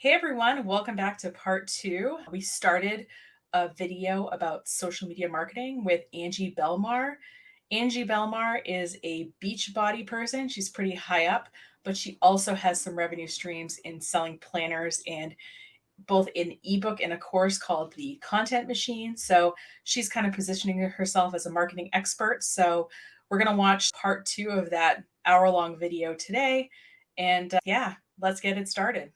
Hey everyone, welcome back to part two. We started a video about social media marketing with Angie Bellmare. Angie Bellmare is a Beachbody person. She's pretty high up, but she also has some revenue streams in selling planners and both an ebook and a course called the Content Machine. So she's kind of positioning herself as a marketing expert. So we're going to watch part two of that hour-long video today. And yeah, let's get it started.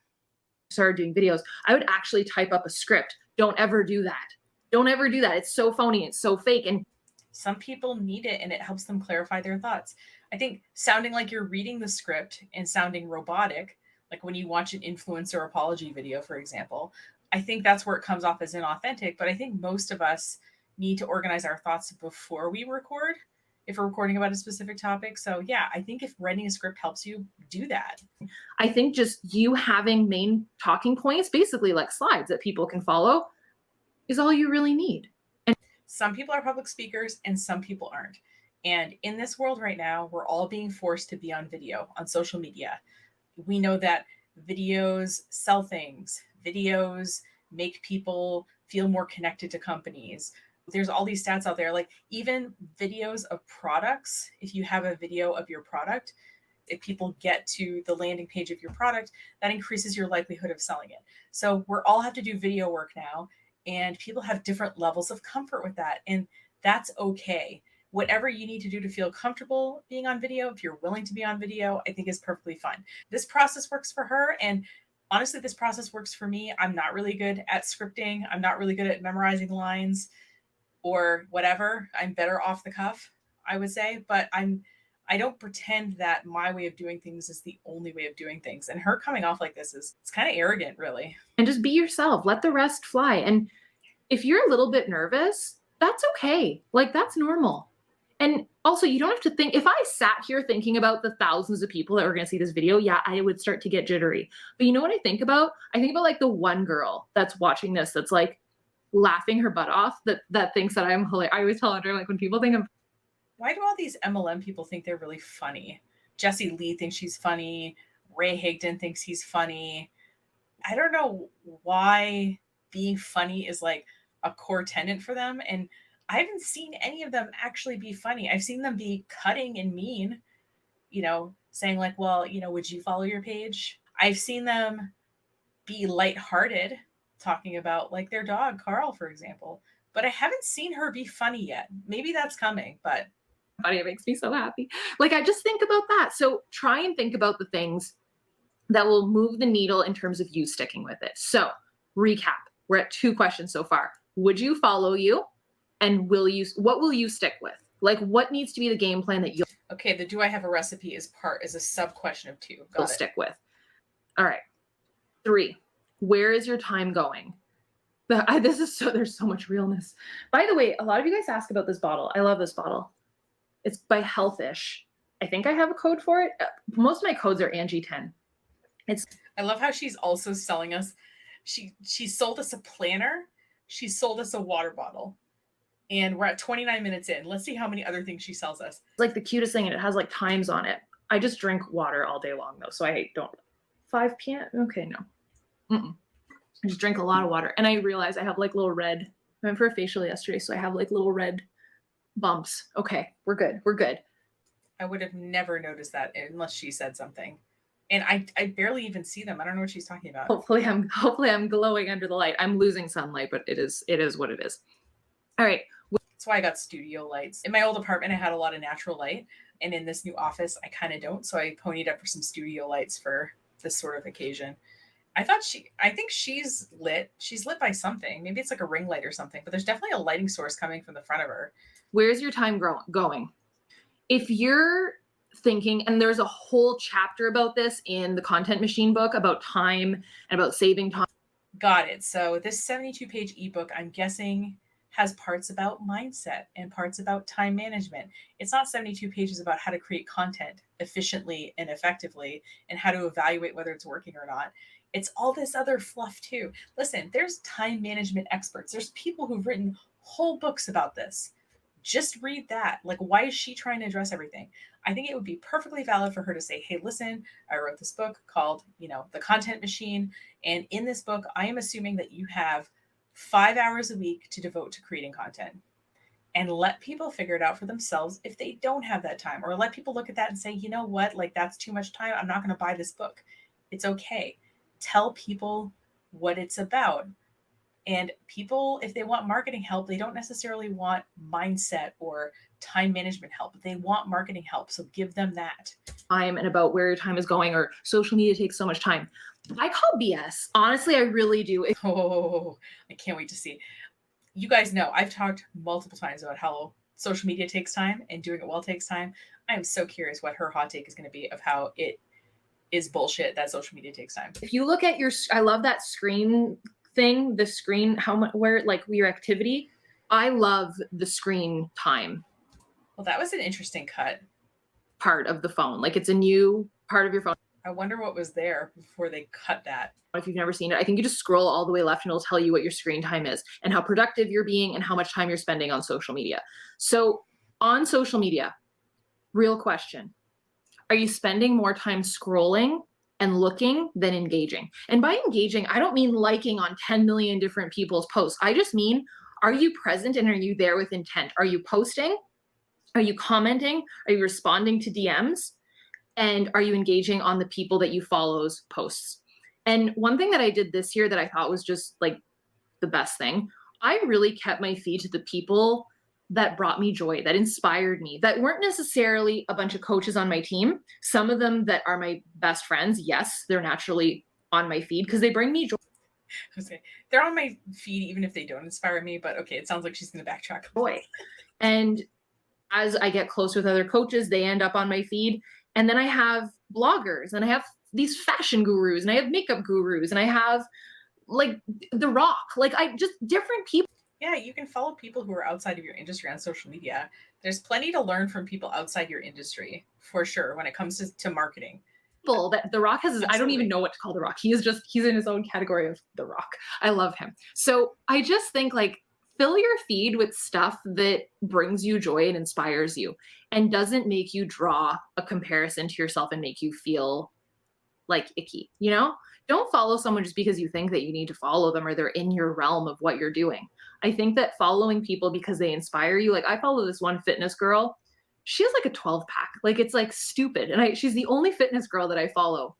Started doing videos, I would actually type up a script. Don't ever do that. Don't ever do that. It's so phony. It's so fake. And some people need it and it helps them clarify their thoughts. I think sounding like you're reading the script and sounding robotic, like when you watch an influencer apology video, for example, I think that's where it comes off as inauthentic. But I think most of us need to organize our thoughts before we record if we're recording about a specific topic. So yeah, I think if writing a script helps you do that. I think just you having main talking points, basically like slides that people can follow, is all you really need. And some people are public speakers and some people aren't. And in this world right now, we're all being forced to be on video, on social media. We know that videos sell things, videos make people feel more connected to companies. There's all these stats out there, like even videos of products. If you have a video of your product, if people get to the landing page of your product, that increases your likelihood of selling it. So we're all have to do video work now, and people have different levels of comfort with that. And that's okay. Whatever you need to do to feel comfortable being on video, if you're willing to be on video, I think is perfectly fine. This process works for her. And honestly, this process works for me. I'm not really good at scripting. I'm not really good at memorizing lines or whatever. I'm better off the cuff, I would say, but I don't pretend that my way of doing things is the only way of doing things. And her coming off like this it's kind of arrogant, really. and just be yourself. Let the rest fly. And if you're a little bit nervous, that's okay. Like that's normal. And also, you don't have to think. If I sat here thinking about the thousands of people that were going to see this video, yeah, I would start to get jittery. But you know what I think about? I think about like the one girl that's watching this that's like laughing her butt off, that thinks that I'm hilarious. I always tell her, like, when people think I'm, Why do all these MLM people think they're really funny? Jesse Lee thinks she's funny. Ray Higdon thinks he's funny. I don't know why being funny is like a core tenet for them. And I haven't seen any of them actually be funny. I've seen them be cutting and mean, saying like, well, would you follow your page? I've seen them be lighthearted, talking about like their dog, Carl, for example. But I haven't seen her be funny yet. Maybe that's coming, but funny, it makes me so happy. Like, I just think about that. So try and think about the things that will move the needle in terms of you sticking with it. So recap, we're at 2 questions so far. Would you follow you? And what will you stick with? Like, what needs to be the game plan that you'll okay, the do I have a recipe is a sub question of 2. Got it. stick with? All right. 3, where is your time going? There's so much realness. By the way, a lot of you guys ask about this bottle. I love this bottle. It's by Healthish. I think I have a code for it. Most of my codes are Angie 10. I love how she's also selling us. She sold us a planner. She sold us a water bottle. And we're at 29 minutes in. Let's see how many other things she sells us. It's like the cutest thing, and it has like times on it. I just drink water all day long though, so I don't. 5 p.m. Okay, no. I just drink a lot of water, and I realize I have like little red. I went for a facial yesterday, so I have like little red bumps. Okay, we're good. We're good. I would have never noticed that unless she said something. And I barely even see them. I don't know what she's talking about. Hopefully I'm glowing under the light. I'm losing sunlight, but it is what it is. All right. That's why I got studio lights. In my old apartment, I had a lot of natural light. And in this new office, I kind of don't. So I ponied up for some studio lights for this sort of occasion. I think she's lit. She's lit by something. Maybe it's like a ring light or something. But there's definitely a lighting source coming from the front of her. Where's your time going? If you're thinking, and there's a whole chapter about this in the Content Machine book about time and about saving time. Got it. So this 72-page ebook, I'm guessing, has parts about mindset and parts about time management. It's not 72 pages about how to create content efficiently and effectively and how to evaluate whether it's working or not. It's all this other fluff too. Listen, there's time management experts. There's people who've written whole books about this. Just read that. Like, why is she trying to address everything? I think it would be perfectly valid for her to say, hey, listen, I wrote this book called, The Content Machine. And in this book, I am assuming that you have 5 hours a week to devote to creating content, and let people figure it out for themselves if they don't have that time, or let people look at that and say, you know what, like that's too much time. I'm not going to buy this book. It's okay. Tell people what it's about. And people, if they want marketing help, they don't necessarily want mindset or time management help. They want marketing help. So give them that. Time and about where your time is going, or social media takes so much time. I call BS. Honestly, I really do. Oh, I can't wait to see. You guys know I've talked multiple times about how social media takes time and doing it well takes time. I am so curious what her hot take is going to be of how it is bullshit that social media takes time. If you look at I love that screen thing, the screen, how much, where, like your activity. I love the screen time Well, that was an interesting cut. part of the phone. Like it's a new part of your phone. I wonder what was there before they cut that. If you've never seen it, I think you just scroll all the way left and it'll tell you what your screen time is and how productive you're being and how much time you're spending on social media. So on social media, real question, are you spending more time scrolling and looking than engaging? And by engaging, I don't mean liking on 10 million different people's posts. I just mean, are you present and are you there with intent? Are you posting? Are you commenting? Are you responding to DMs? And are you engaging on the people that you follow's posts? And one thing that I did this year that I thought was just like the best thing, I really kept my feed to the people that brought me joy, that inspired me, that weren't necessarily a bunch of coaches on my team. Some of them that are my best friends, yes, they're naturally on my feed because they bring me joy. Okay. They're on my feed even if they don't inspire me, but okay, it sounds like she's going to backtrack. And as I get close with other coaches, they end up on my feed. And then I have bloggers and I have these fashion gurus and I have makeup gurus and I have like The Rock, like I just different people. Yeah, you can follow people who are outside of your industry on social media. There's plenty to learn from people outside your industry, for sure, when it comes to marketing. People that The Rock has, Absolutely. I don't even know what to call The Rock. He's in his own category of The Rock. I love him. So I just think like fill your feed with stuff that brings you joy and inspires you and doesn't make you draw a comparison to yourself and make you feel like icky, you know? Don't follow someone just because you think that you need to follow them or they're in your realm of what you're doing. I think that following people because they inspire you, like I follow this one fitness girl. She has like a 12 pack. Like it's like stupid. And she's the only fitness girl that I follow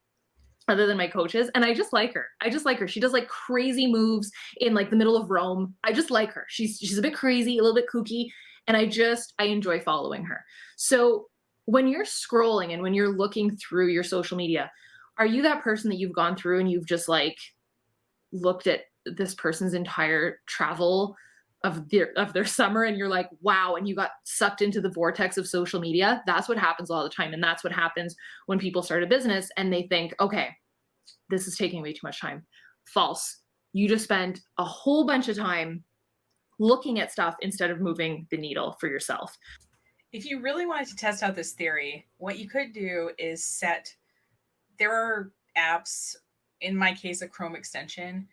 other than my coaches. And I just like her. She does like crazy moves in like the middle of Rome. I just like her. She's a bit crazy, a little bit kooky. And I enjoy following her. So when you're scrolling and when you're looking through your social media, are you that person that you've gone through and you've just like looked at this person's entire travel of their summer and you're like, wow, and you got sucked into the vortex of social media? That's what happens all the time. And that's what happens when people start a business and they think, okay, this is taking way too much time. False. You just spend a whole bunch of time looking at stuff instead of moving the needle for yourself. If you really wanted to test out this theory, what you could do is there are apps, in my case, a Chrome extension,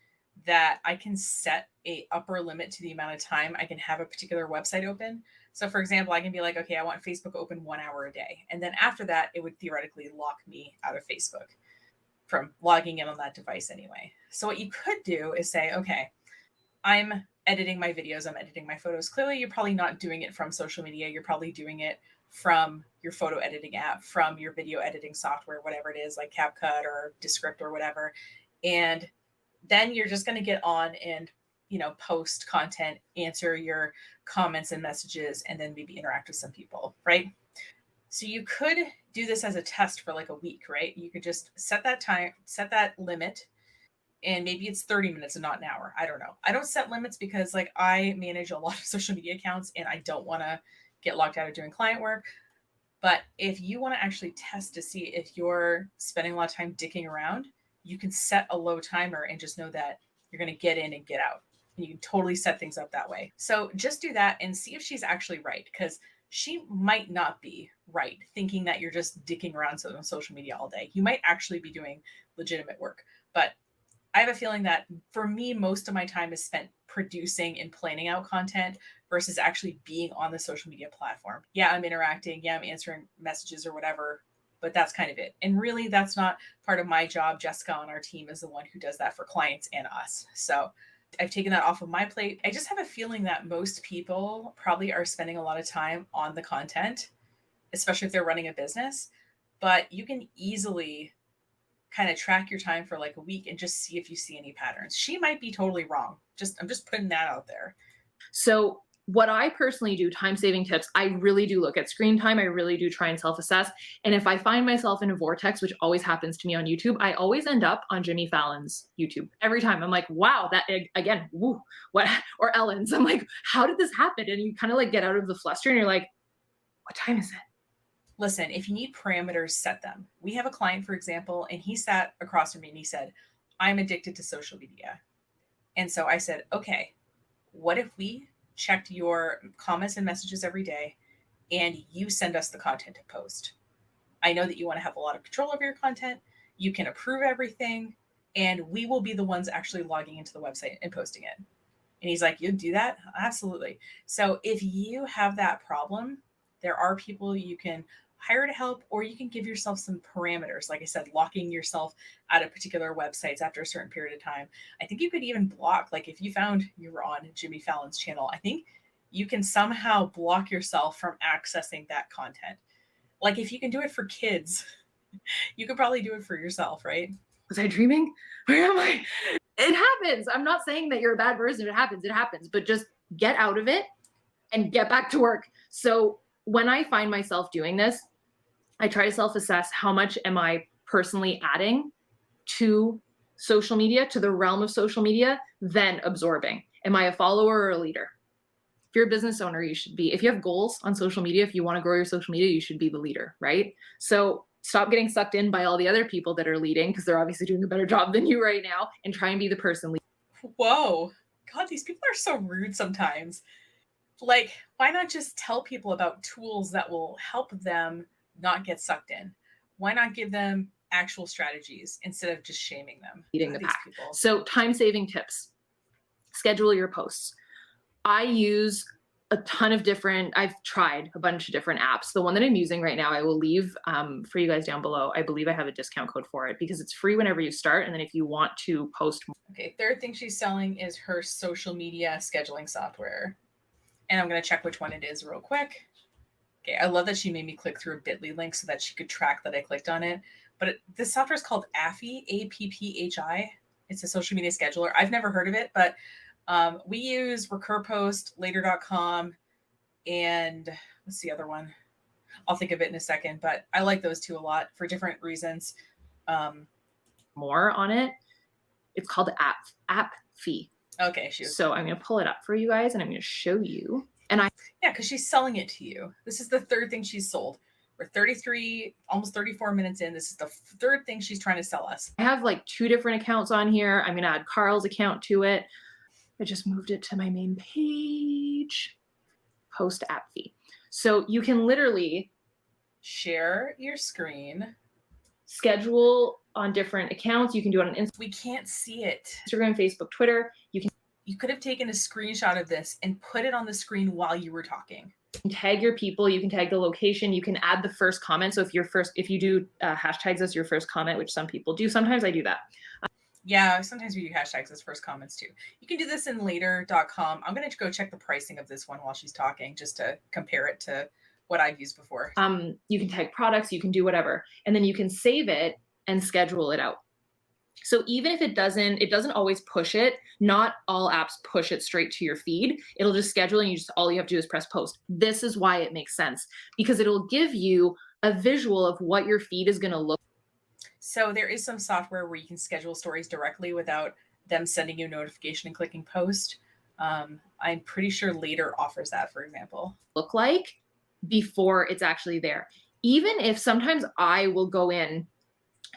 that I can set a upper limit to the amount of time I can have a particular website open. So for example, I can be like, okay, I want Facebook open 1 hour a day. And then after that, it would theoretically lock me out of Facebook from logging in on that device anyway. So what you could do is say, okay, I'm editing my videos, I'm editing my photos. Clearly, you're probably not doing it from social media. You're probably doing it from your photo editing app, from your video editing software, whatever it is, like CapCut or Descript or whatever. And then you're just going to get on and, post content, answer your comments and messages, and then maybe interact with some people, right? So you could do this as a test for like a week, right? You could just set that time, set that limit, and maybe it's 30 minutes and not an hour. I don't know. I don't set limits because like I manage a lot of social media accounts and I don't want to get locked out of doing client work. But if you want to actually test to see if you're spending a lot of time dicking around, you can set a low timer and just know that you're going to get in and get out. And you can totally set things up that way. So just do that and see if she's actually right, because she might not be right thinking that you're just dicking around on social media all day. You might actually be doing legitimate work. But I have a feeling that for me, most of my time is spent producing and planning out content versus actually being on the social media platform. Yeah, I'm interacting. Yeah, I'm answering messages or whatever, but that's kind of it. And really, that's not part of my job. Jessica on our team is the one who does that for clients and us. So I've taken that off of my plate. I just have a feeling that most people probably are spending a lot of time on the content, especially if they're running a business. But you can easily kind of track your time for like a week and just see if you see any patterns. She might be totally wrong. I'm just putting that out there. So what I personally do, time saving tips, I really do look at screen time. I really do try and self assess. And if I find myself in a vortex, which always happens to me on YouTube, I always end up on Jimmy Fallon's YouTube every time. I'm like, wow, that again, woo, what, or Ellen's. I'm like, how did this happen? And you kind of like get out of the fluster and you're like, what time is it? Listen, if you need parameters, set them. We have a client, for example, and he sat across from me and he said, I'm addicted to social media. And so I said, okay, what if we checked your comments and messages every day and you send us the content to post? I know that you want to have a lot of control over your content. You can approve everything, and we will be the ones actually logging into the website and posting it. And he's like, you'd do that? Absolutely. So if you have that problem, there are people you can hire to help, or you can give yourself some parameters. Like I said, locking yourself out of particular websites after a certain period of time. I think you could even block, like if you found you were on Jimmy Fallon's channel, I think you can somehow block yourself from accessing that content. Like if you can do it for kids, you could probably do it for yourself, right? Was I dreaming? Where am I? It happens. I'm not saying that you're a bad person. It happens, but just get out of it and get back to work. So when I find myself doing this, I try to self-assess how much am I personally adding to social media, to the realm of social media, then absorbing. Am I a follower or a leader? If you're a business owner, you should be. If you have goals on social media, if you want to grow your social media, you should be the leader, right? So stop getting sucked in by all the other people that are leading, because they're obviously doing a better job than you right now, and try and be the person leading. Whoa. God, these people are so rude sometimes. Like, why not just tell people about tools that will help them not get sucked in? Why not give them actual strategies instead of just shaming them? Leading God, the these pack. people. So time-saving tips. Schedule your posts. I use a ton of different, I've tried a bunch of different apps. The one that I'm using right now, I will leave for you guys down below. I believe I have a discount code for it because it's free whenever you start. And then if you want to post more. Okay, third thing she's selling is her social media scheduling software. And I'm going to check which one it is real quick. Okay, I love that she made me click through a bit.ly link so that she could track that I clicked on it. But this software is called Apphi, Apphi. It's a social media scheduler. I've never heard of it, but we use RecurPost, Later.com, and what's the other one? I'll think of it in a second, but I like those two a lot for different reasons. More on it. It's called Apphi. Okay, shoot. So I'm going to pull it up for you guys and I'm going to show you. Yeah, because she's selling it to you. This is the third thing she's sold. We're 33, almost 34 minutes in. This is the third thing she's trying to sell us. I have like 2 different accounts on here. I'm going to add Carl's account to it. I just moved it to my main page. Post Apphi. So you can literally share your screen, schedule on different accounts. You can do it on Instagram. We can't see it. Instagram, Facebook, Twitter. You could have taken a screenshot of this and put it on the screen while you were talking. You can tag your people. You can tag the location. You can add the first comment. So if you do hashtags as your first comment, which some people do, sometimes I do that. Yeah, sometimes we do hashtags as first comments too. You can do this in Later.com. I'm going to go check the pricing of this one while she's talking, just to compare it to what I've used before. You can tag products. You can do whatever, and then you can save it and schedule it out. So even if it doesn't always push it. Not all apps push it straight to your feed. It'll just schedule, and all you have to do is press post. This is why it makes sense, because it'll give you a visual of what your feed is going to look. So there is some software where you can schedule stories directly without them sending you a notification and clicking post. I'm pretty sure Later offers that, for example. Look like before it's actually there. Even if sometimes I will go in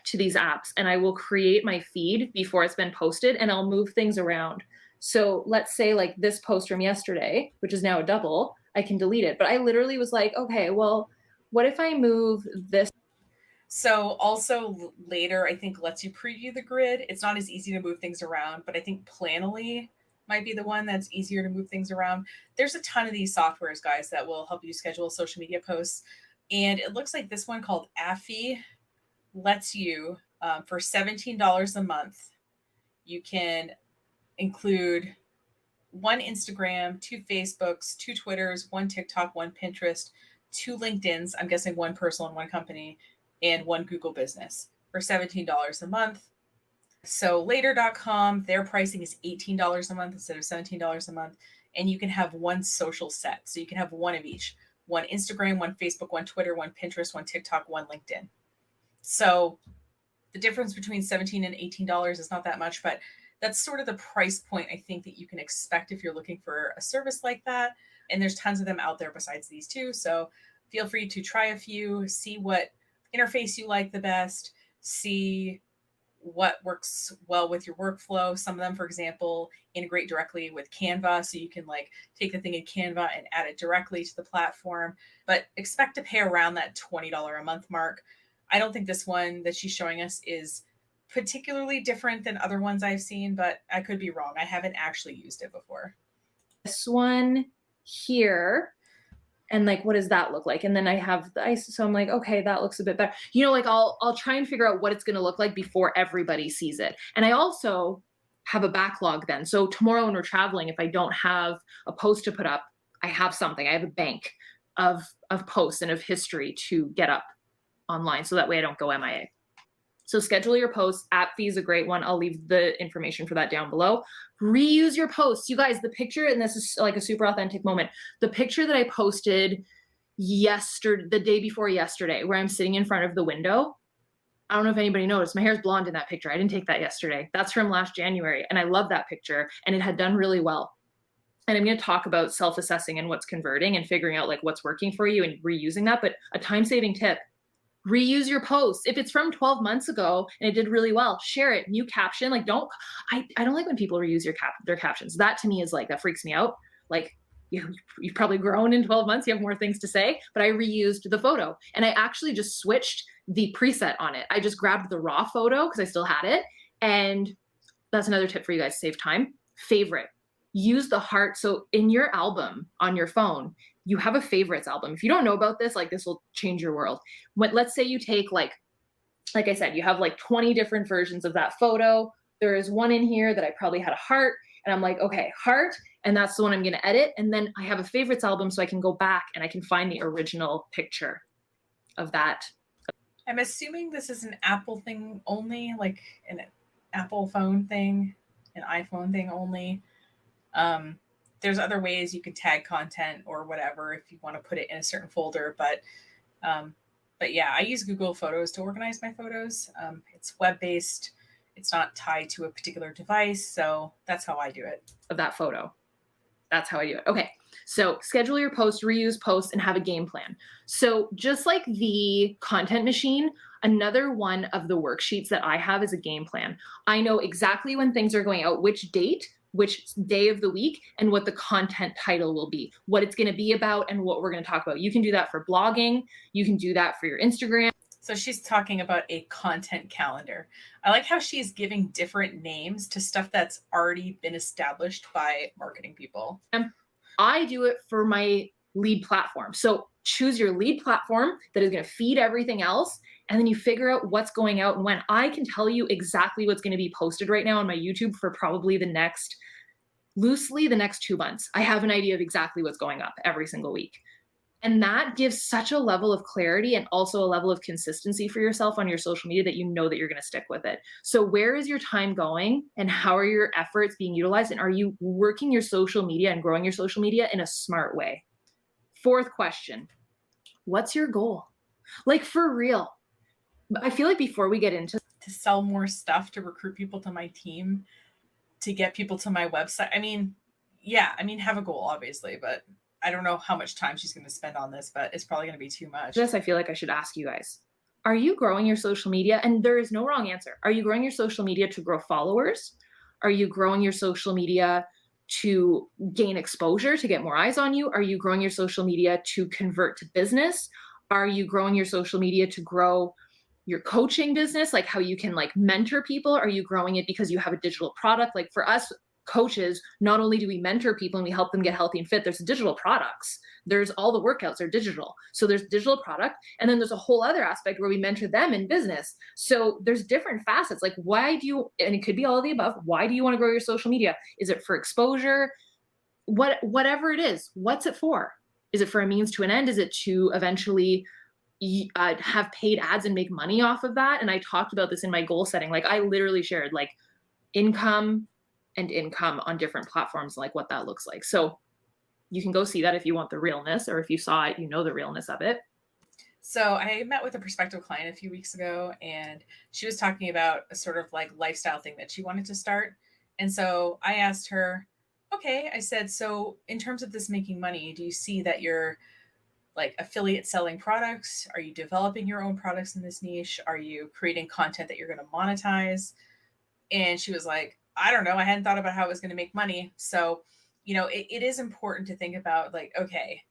to these apps and I will create my feed before it's been posted, and I'll move things around. So let's say like this post from yesterday, which is now a double, I can delete it. But I literally was like, okay, well, what if I move this? So also Later, I think, lets you preview the grid. It's not as easy to move things around, but I think Planoly might be the one that's easier to move things around. There's a ton of these softwares, guys, that will help you schedule social media posts. And it looks like this one called Affy lets you, for $17 a month, you can include one Instagram, two Facebooks, two Twitters, one TikTok, one Pinterest, two LinkedIns, I'm guessing one personal and one company, and one Google business for $17 a month. So later.com, their pricing is $18 a month instead of $17 a month. And you can have one social set. So you can have one of each, one Instagram, one Facebook, one Twitter, one Pinterest, one TikTok, one LinkedIn. So the difference between $17 and $18 is not that much, but that's sort of the price point I think that you can expect if you're looking for a service like that. And there's tons of them out there besides these two. So feel free to try a few, see what interface you like the best, see what works well with your workflow. Some of them, for example, integrate directly with Canva. So you can like take the thing in Canva and add it directly to the platform, but expect to pay around that $20 a month mark. I don't think this one that she's showing us is particularly different than other ones I've seen, but I could be wrong. I haven't actually used it before. This one here, and like, what does that look like? And then I have the ice. So I'm like, okay, that looks a bit better. You know, like I'll try and figure out what it's going to look like before everybody sees it. And I also have a backlog then. So tomorrow when we're traveling, if I don't have a post to put up, I have something. I have a bank of posts and of history to get up online. So that way I don't go MIA. So schedule your posts. Appfee is a great one. I'll leave the information for that down below. Reuse your posts. You guys, the picture, and this is like a super authentic moment. The picture that I posted the day before yesterday, where I'm sitting in front of the window. I don't know if anybody noticed. My hair's blonde in that picture. I didn't take that yesterday. That's from last January. And I love that picture. And it had done really well. And I'm going to talk about self-assessing and what's converting and figuring out like what's working for you and reusing that. But a time-saving tip. Reuse your posts. If it's from 12 months ago and it did really well, share it. New caption. Like I don't like when people reuse their captions. That to me is like, that freaks me out. Like you've probably grown in 12 months. You have more things to say, but I reused the photo and I actually just switched the preset on it. I just grabbed the raw photo because I still had it. And that's another tip for you guys, save time. Favorite. Use the heart. So in your album on your phone, you have a favorites album. If you don't know about this, like this will change your world. Let's say you take like I said, you have like 20 different versions of that photo. There is one in here that I probably had a heart and I'm like, okay, heart. And that's the one I'm going to edit. And then I have a favorites album so I can go back and I can find the original picture of that. I'm assuming this is an Apple thing only, like an Apple phone thing, an iPhone thing only. There's other ways you could tag content or whatever if you want to put it in a certain folder, but yeah, I use Google Photos to organize my photos. It's web-based. It's not tied to a particular device, so that's how I do it. Of that photo. That's how I do it. Okay, so schedule your posts, reuse posts, and have a game plan. So just like the content machine, another one of the worksheets that I have is a game plan. I know exactly when things are going out, which date, which day of the week, and what the content title will be, what it's going to be about, and what we're going to talk about. You can do that for blogging. You can do that for your Instagram. So she's talking about a content calendar. I like how she's giving different names to stuff that's already been established by marketing people. I do it for my lead platform. So choose your lead platform that is going to feed everything else. And then you figure out what's going out and when. I can tell you exactly what's going to be posted right now on my YouTube for probably the next 2 months. I have an idea of exactly what's going up every single week. And that gives such a level of clarity and also a level of consistency for yourself on your social media that you know that you're going to stick with it. So where is your time going and how are your efforts being utilized? And are you working your social media and growing your social media in a smart way? Fourth question, what's your goal? Like for real. I feel like before we get into to sell more stuff, to recruit people to my team, to get people to my website. Have a goal, obviously, but I don't know how much time she's going to spend on this, but it's probably going to be too much. I feel like I should ask you guys, are you growing your social media? And there is no wrong answer. Are you growing your social media to grow followers? Are you growing your social media to gain exposure, to get more eyes on you? Are you growing your social media to convert to business? Are you growing your social media to grow your coaching business, like how you can like mentor people? Are you growing it because you have a digital product? Like for us, coaches, not only do we mentor people and we help them get healthy and fit, there's digital products. There's all the workouts are digital. So there's digital product. And then there's a whole other aspect where we mentor them in business. So there's different facets. Like, why do you, and it could be all of the above. Why do you want to grow your social media? Is it for exposure? Whatever it is, what's it for? Is it for a means to an end? Is it to eventually have paid ads and make money off of that? And I talked about this in my goal setting. Like, I literally shared like income and income on different platforms, like what that looks like. So you can go see that if you want the realness, or if you saw it, you know the realness of it. So I met with a prospective client a few weeks ago, and she was talking about a sort of like lifestyle thing that she wanted to start. And so I asked her, okay, I said, so in terms of this making money, do you see that you're like affiliate selling products? Are you developing your own products in this niche? Are you creating content that you're going to monetize? And she was like, I don't know. I hadn't thought about how it was going to make money. So, it is important to think about like, okay,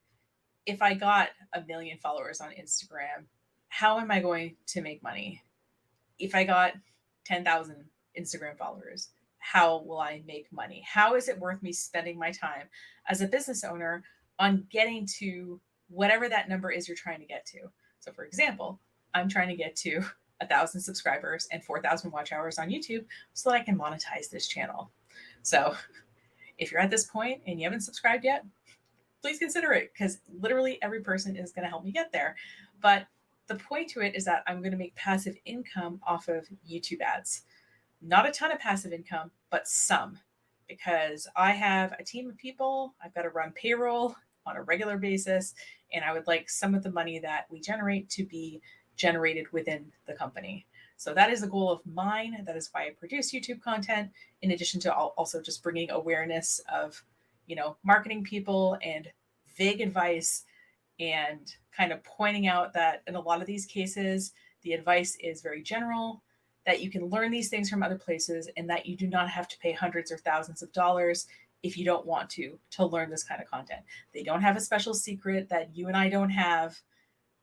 if I got 1 million followers on Instagram, how am I going to make money? If I got 10,000 Instagram followers, how will I make money? How is it worth me spending my time as a business owner on getting to whatever that number is you're trying to get to? So, for example, I'm trying to get to 1,000 subscribers and 4,000 watch hours on YouTube so that I can monetize this channel. So, if you're at this point and you haven't subscribed yet, please consider it, because literally every person is going to help me get there. But the point to it is that I'm going to make passive income off of YouTube ads. Not a ton of passive income, but some, because I have a team of people. I've got to run payroll on a regular basis, and I would like some of the money that we generate to be generated within the company. So that is a goal of mine. That is why I produce YouTube content, in addition to also just bringing awareness of, marketing people and vague advice, and kind of pointing out that in a lot of these cases, the advice is very general, that you can learn these things from other places, and that you do not have to pay hundreds or thousands of dollars if you don't want to learn this kind of content. They don't have a special secret that you and I don't have.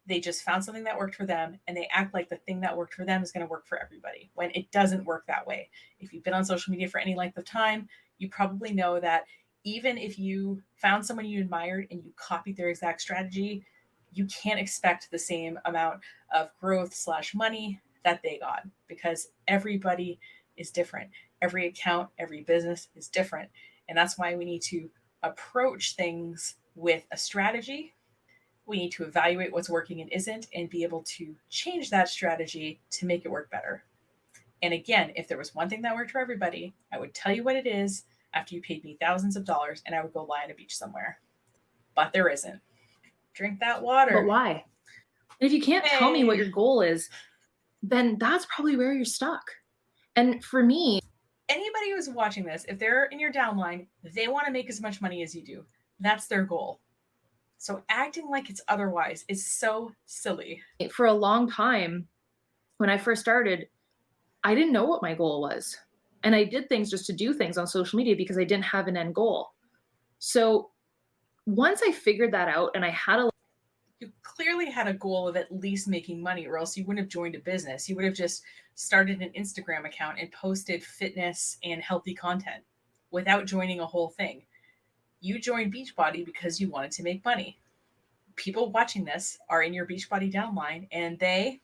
They just found something that worked for them, and they act like the thing that worked for them is going to work for everybody, when it doesn't work that way. If you've been on social media for any length of time, you probably know that even if you found someone you admired and you copied their exact strategy, you can't expect the same amount of growth / money that they got, because everybody is different. Every account, every business is different. And that's why we need to approach things with a strategy. We need to evaluate what's working and isn't, and be able to change that strategy to make it work better. And again, if there was one thing that worked for everybody, I would tell you what it is after you paid me thousands of dollars, and I would go lie on a beach somewhere. But there isn't. Drink that water. But why? And if you can't tell me what your goal is, then that's probably where you're stuck. And for me, anybody who's watching this, if they're in your downline, they want to make as much money as you do. That's their goal. So acting like it's otherwise is so silly. For a long time, when I first started, I didn't know what my goal was. And I did things just to do things on social media because I didn't have an end goal. So once I figured that out, and I had you clearly had a goal of at least making money, or else you wouldn't have joined a business. You would have just started an Instagram account and posted fitness and healthy content without joining a whole thing. You joined Beachbody because you wanted to make money. People watching this are in your Beachbody downline, and they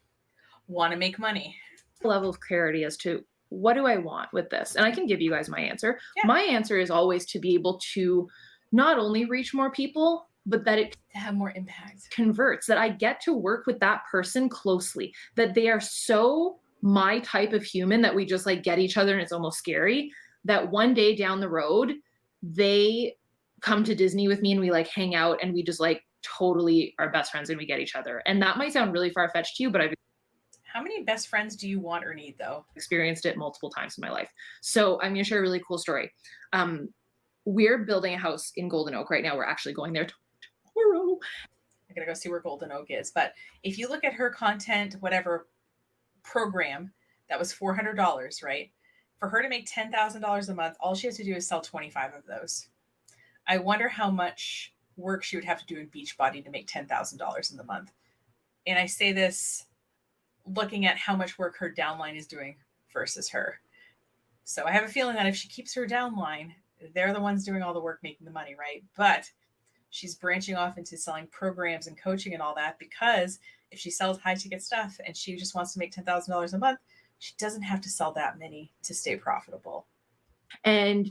want to make money. Level of clarity as to what do I want with this? And I can give you guys my answer. Yeah. My answer is always to be able to not only reach more people, but that it to have more impact, converts, that I get to work with that person closely, that they are so my type of human that we just like get each other, and it's almost scary that one day down the road, they come to Disney with me and we like hang out and we just like totally are best friends and we get each other. And that might sound really far-fetched to you, but how many best friends do you want or need, though? Experienced it multiple times in my life. So I'm going to share a really cool story. We're building a house in Golden Oak right now. We're actually going there tomorrow. I gotta go see where Golden Oak is. But if you look at her content, whatever program, that was $400, right? For her to make $10,000 a month, all she has to do is sell 25 of those. I wonder how much work she would have to do in Beachbody to make $10,000 in the month. And I say this looking at how much work her downline is doing versus her. So I have a feeling that if she keeps her downline they're the ones doing all the work, making the money, right? But she's branching off into selling programs and coaching and all that, because if she sells high ticket stuff and she just wants to make $10,000 a month, she doesn't have to sell that many to stay profitable. And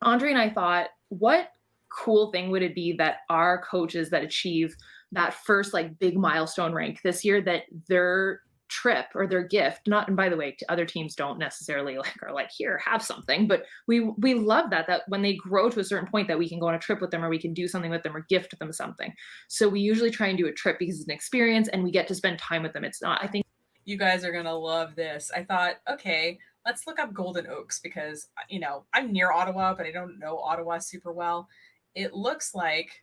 Andre and I thought, what cool thing would it be that our coaches that achieve that first like big milestone rank this year, that their trip or their gift, not, and by the way, other teams don't necessarily like are like, here, have something, but we love that when they grow to a certain point that we can go on a trip with them, or we can do something with them, or gift them something. So we usually try and do a trip because it's an experience and we get to spend time with them. It's not, I think you guys are gonna love this. I thought, okay, let's look up Golden Oaks, because I'm near Ottawa, but I don't know Ottawa super well. It looks like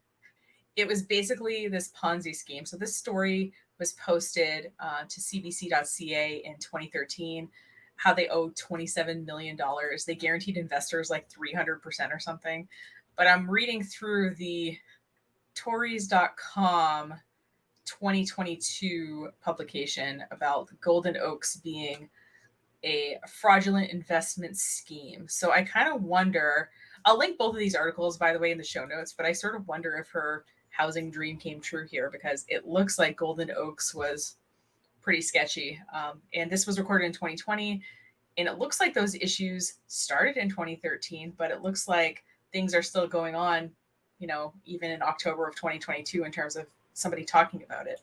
it was basically this Ponzi scheme. So this story was posted to cbc.ca in 2013, how they owed $27 million. They guaranteed investors like 300% or something. But I'm reading through the Tories.com 2022 publication about Golden Oaks being a fraudulent investment scheme. So I kind of wonder, I'll link both of these articles, by the way, in the show notes, but I sort of wonder if her housing dream came true here, because it looks like Golden Oaks was pretty sketchy. And this was recorded in 2020. And it looks like those issues started in 2013, but it looks like things are still going on, even in October of 2022 in terms of somebody talking about it.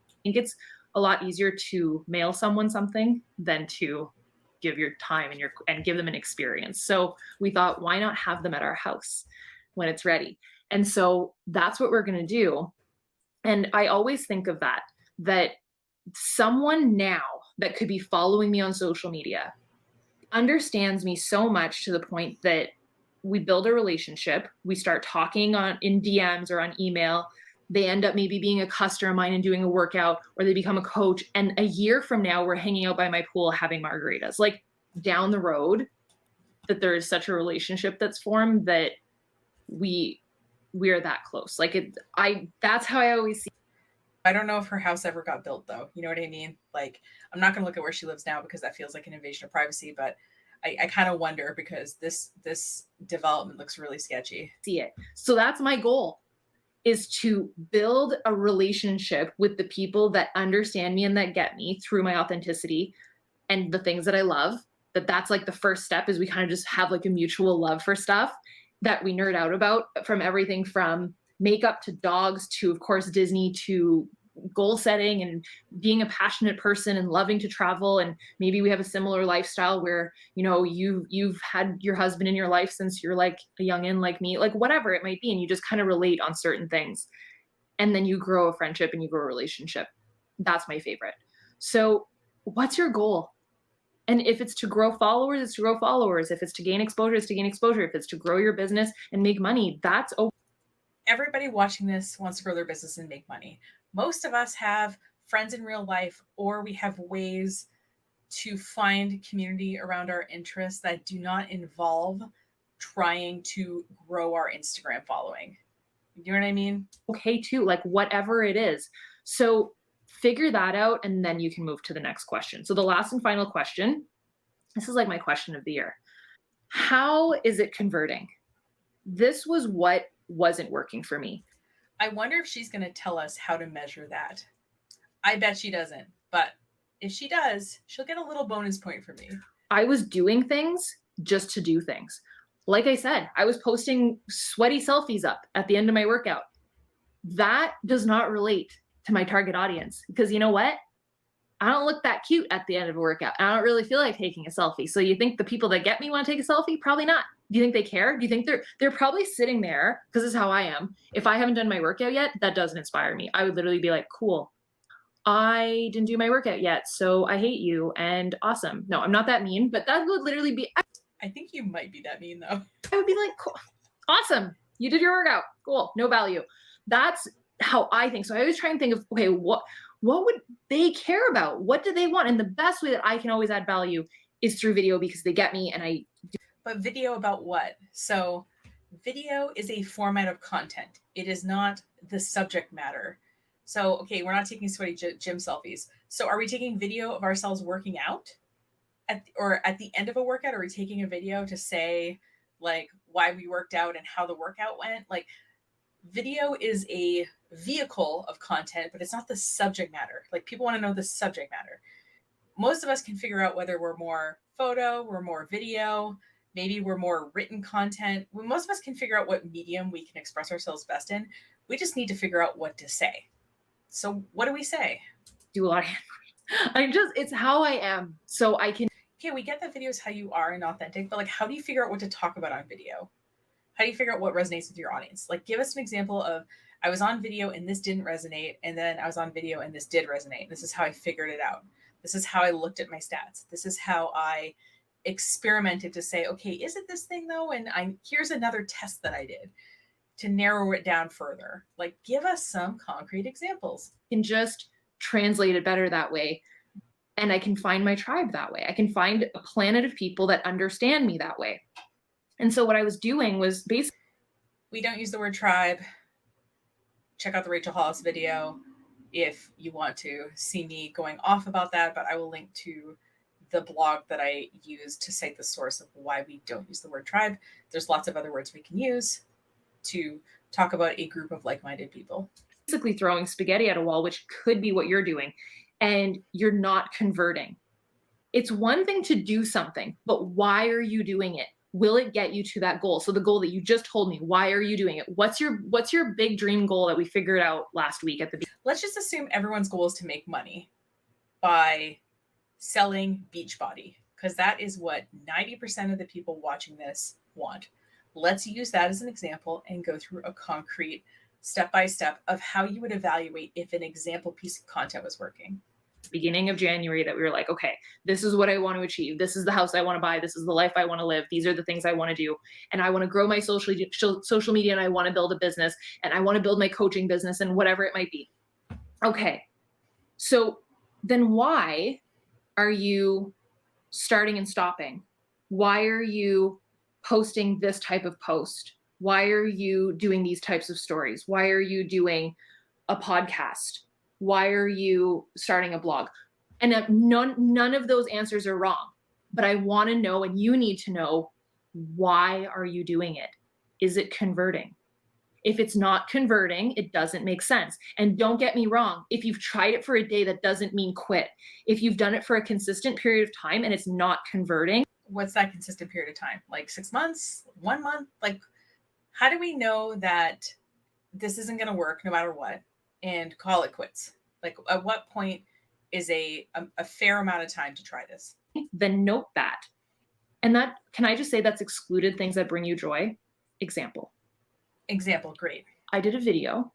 I think it's a lot easier to mail someone something than to give your time and give them an experience. So we thought, why not have them at our house when it's ready? And so that's what we're going to do. And I always think of that someone now that could be following me on social media understands me so much to the point that we build a relationship, we start talking in DMs or on email. They end up maybe being a customer of mine and doing a workout, or they become a coach. And a year from now, we're hanging out by my pool having margaritas. Like down the road, that there is such a relationship that's formed that we're that close. Like that's how I always see. I don't know if her house ever got built, though. You know what I mean? Like, I'm not going to look at where she lives now, because that feels like an invasion of privacy. But I kind of wonder, because this development looks really sketchy. See it. So that's my goal, is to build a relationship with the people that understand me and that get me through my authenticity and the things that I love. That's like the first step, is we kind of just have like a mutual love for stuff that we nerd out about, from everything from makeup to dogs to, of course, Disney, to goal setting and being a passionate person and loving to travel. And maybe we have a similar lifestyle where, you've had your husband in your life since you're like a youngin' like me, like whatever it might be. And you just kind of relate on certain things. And then you grow a friendship and you grow a relationship. That's my favorite. So what's your goal? And if it's to grow followers, it's to grow followers. If it's to gain exposure, it's to gain exposure. If it's to grow your business and make money, that's okay. Everybody watching this wants to grow their business and make money. Most of us have friends in real life, or we have ways to find community around our interests that do not involve trying to grow our Instagram following. You know what I mean? Okay, too, like whatever it is. So figure that out, and then you can move to the next question. So the last and final question, this is like my question of the year. How is it converting? This was what wasn't working for me. I wonder if she's going to tell us how to measure that. I bet she doesn't, but if she does, she'll get a little bonus point from me. I was doing things just to do things. Like I said, I was posting sweaty selfies up at the end of my workout. That does not relate to my target audience, because you know what? I don't look that cute at the end of a workout. I don't really feel like taking a selfie. So you think the people that get me want to take a selfie? Probably not. Do you think they care? Do you think they're probably sitting there, because this is how I am. If I haven't done my workout yet, that doesn't inspire me. I would literally be like, cool, I didn't do my workout yet, so I hate you, and awesome. No, I'm not that mean, but that would literally be. I think you might be that mean, though. I would be like, cool, awesome, you did your workout, cool, no value. That's how I think. So I always try and think of, okay, what would they care about? What do they want? And the best way that I can always add value is through video, because they get me, and I do. But video about what? So video is a format of content. It is not the subject matter. So, okay, we're not taking sweaty gym selfies. So are we taking video of ourselves working out at the end of a workout? Are we taking a video to say, like why we worked out and how the workout went. Like video is a vehicle of content, but it's not the subject matter. Like people want to know the subject matter. Most of us can figure out whether we're more photo, we're more video, maybe we're more written content. Most of us can figure out what medium we can express ourselves best in. We just need to figure out what to say. So what do we say? Do a lot of it's how I am. So I can. Okay, we get that video is how you are and authentic, but like, how do you figure out what to talk about on video? How do you figure out what resonates with your audience? Like, give us an example of, I was on video and this didn't resonate, and then I was on video and this did resonate. This is how I figured it out. This is how I looked at my stats. This is how I experimented to say, okay, is it this thing though? And here's another test that I did to narrow it down further. Like, give us some concrete examples. Can just translate it better that way. And I can find my tribe that way. I can find a planet of people that understand me that way. And so what I was doing was basically. We don't use the word tribe. Check out the Rachel Hollis video if you want to see me going off about that, but I will link to the blog that I use to cite the source of why we don't use the word tribe. There's lots of other words we can use to talk about a group of like-minded people. Basically throwing spaghetti at a wall, which could be what you're doing, and you're not converting. It's one thing to do something, but why are you doing it? Will it get you to that goal? So the goal that you just told me, why are you doing it? What's your big dream goal that we figured out last week at the beginning? Let's just assume everyone's goal is to make money by selling Beachbody, because that is what 90% of the people watching this want. Let's use that as an example and go through a concrete step-by-step of how you would evaluate if an example piece of content was working. Beginning of January that we were like, okay, this is what I want to achieve. This is the house I want to buy. This is the life I want to live. These are the things I want to do. And I want to grow my social media, and I want to build a business, and I want to build my coaching business, and whatever it might be. Okay. So then why are you starting and stopping? Why are you posting this type of post? Why are you doing these types of stories? Why are you doing a podcast? Why are you starting a blog? And none of those answers are wrong, but I want to know, and you need to know, why are you doing it? Is it converting? If it's not converting, it doesn't make sense. And don't get me wrong, if you've tried it for a day, that doesn't mean quit. If you've done it for a consistent period of time and it's not converting. What's that consistent period of time? Like 6 months, 1 month? Like, how do we know that this isn't going to work no matter what and call it quits? Like, at what point is a fair amount of time to try this? Then note that. And that, can I just say that's excluded things that bring you joy? Example, great. I did a video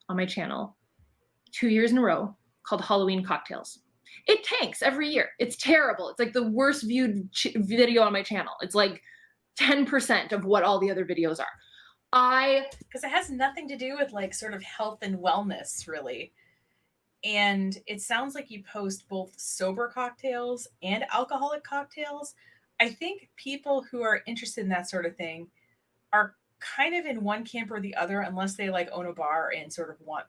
on my channel 2 years in a row called Halloween Cocktails. It tanks every year. It's terrible. It's like the worst viewed video on my channel. It's like 10% of what all the other videos are. Because it has nothing to do with like sort of health and wellness, really. And it sounds like you post both sober cocktails and alcoholic cocktails. I think people who are interested in that sort of thing are kind of in one camp or the other, unless they like own a bar and sort of want,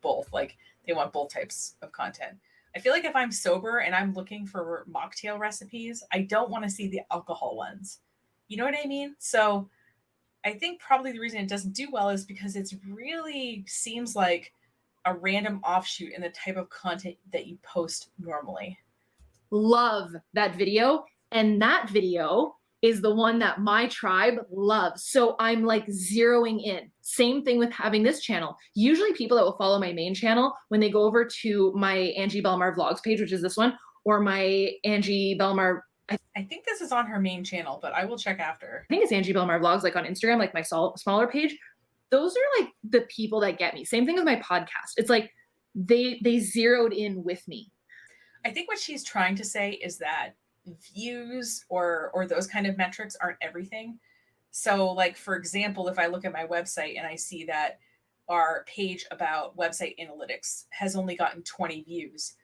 both. Like they want both types of content. I feel like if I'm sober and I'm looking for mocktail recipes, I don't want to see the alcohol ones. You know what I mean? So I think probably the reason it doesn't do well is because it really seems like a random offshoot in the type of content that you post normally. Love that video. And that video is the one that my tribe loves. So I'm like zeroing in. Same thing with having this channel. Usually people that will follow my main channel, when they go over to my Angie Bellmare vlogs page, which is this one, or my Angie Bellmare, I think this is on her main channel, but I will check after. I think it's Angie Bellmare vlogs, like on Instagram, like my smaller page. Those are like the people that get me. Same thing with my podcast. It's like they zeroed in with me. I think what she's trying to say is that views or those kind of metrics aren't everything. So like, for example, if I look at my website and I see that our page about website analytics has only gotten 20 views,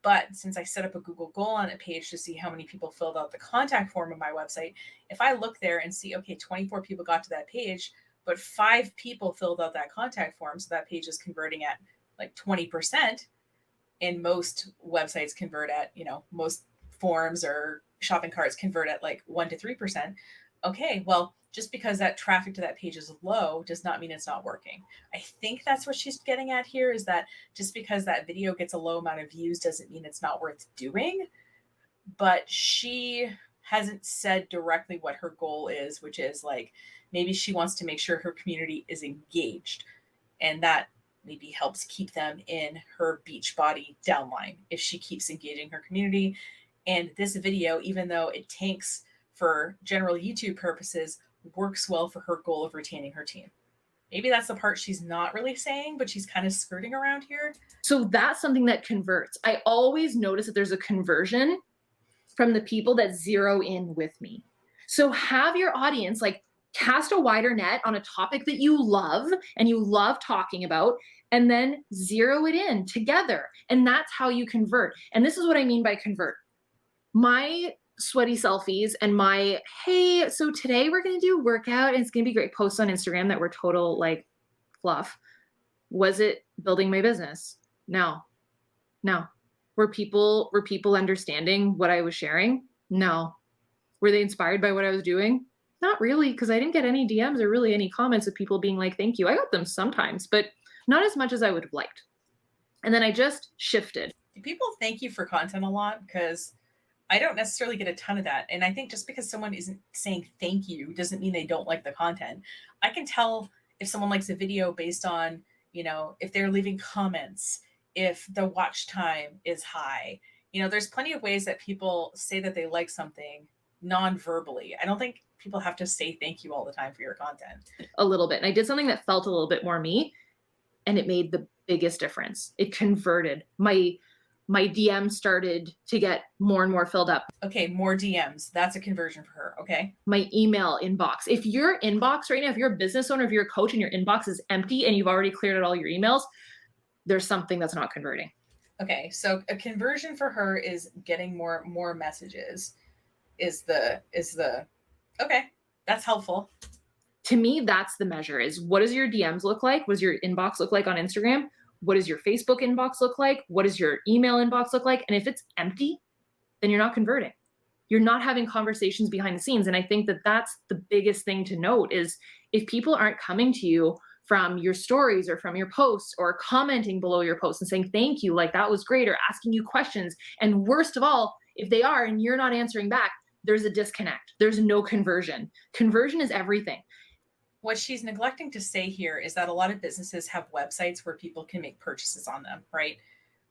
but since I set up a Google goal on a page to see how many people filled out the contact form of my website, if I look there and see, okay, 24 people got to that page, but 5 people filled out that contact form, so that page is converting at like 20%, and most websites convert at, most forms or shopping carts convert at like 1 to 3%. okay, well, just because that traffic to that page is low does not mean it's not working. I think that's what she's getting at here, is that just because that video gets a low amount of views doesn't mean it's not worth doing. But she hasn't said directly what her goal is, which is like maybe she wants to make sure her community is engaged, and that maybe helps keep them in her Beachbody downline if she keeps engaging her community. And this video, even though it tanks for general YouTube purposes, works well for her goal of retaining her team. Maybe that's the part she's not really saying, but she's kind of skirting around here. So that's something that converts. I always notice that there's a conversion from the people that zero in with me. So have your audience like cast a wider net on a topic that you love and you love talking about, and then zero it in together. And that's how you convert. And this is what I mean by convert. My sweaty selfies and my, hey, so today we're going to do a workout and it's going to be great posts on Instagram that were total like fluff. Was it building my business? No. Were people understanding what I was sharing? No. Were they inspired by what I was doing? Not really, because I didn't get any DMs or really any comments of people being like, thank you. I got them sometimes, but not as much as I would have liked. And then I just shifted. Do people thank you for content a lot? Because I don't necessarily get a ton of that. And I think just because someone isn't saying thank you doesn't mean they don't like the content. I can tell if someone likes a video based on, if they're leaving comments, if the watch time is high. There's plenty of ways that people say that they like something non-verbally. I don't think people have to say thank you all the time for your content. A little bit. And I did something that felt a little bit more me, and it made the biggest difference. It converted. My DM started to get more and more filled up. Okay, more DMs. That's a conversion for her. Okay. My email inbox. If your inbox right now, if you're a business owner, if you're a coach and your inbox is empty and you've already cleared out all your emails, there's something that's not converting. Okay, so a conversion for her is getting more messages. Is the okay? That's helpful. To me, that's the measure. Is what does your DMs look like? What does your inbox look like on Instagram? What does your Facebook inbox look like? What does your email inbox look like? And if it's empty, then you're not converting. You're not having conversations behind the scenes. And I think that that's the biggest thing to note is if people aren't coming to you from your stories or from your posts or commenting below your posts and saying, thank you, like that was great, or asking you questions. And worst of all, if they are and you're not answering back, there's a disconnect. There's no conversion. Conversion is everything. What she's neglecting to say here is that a lot of businesses have websites where people can make purchases on them, right?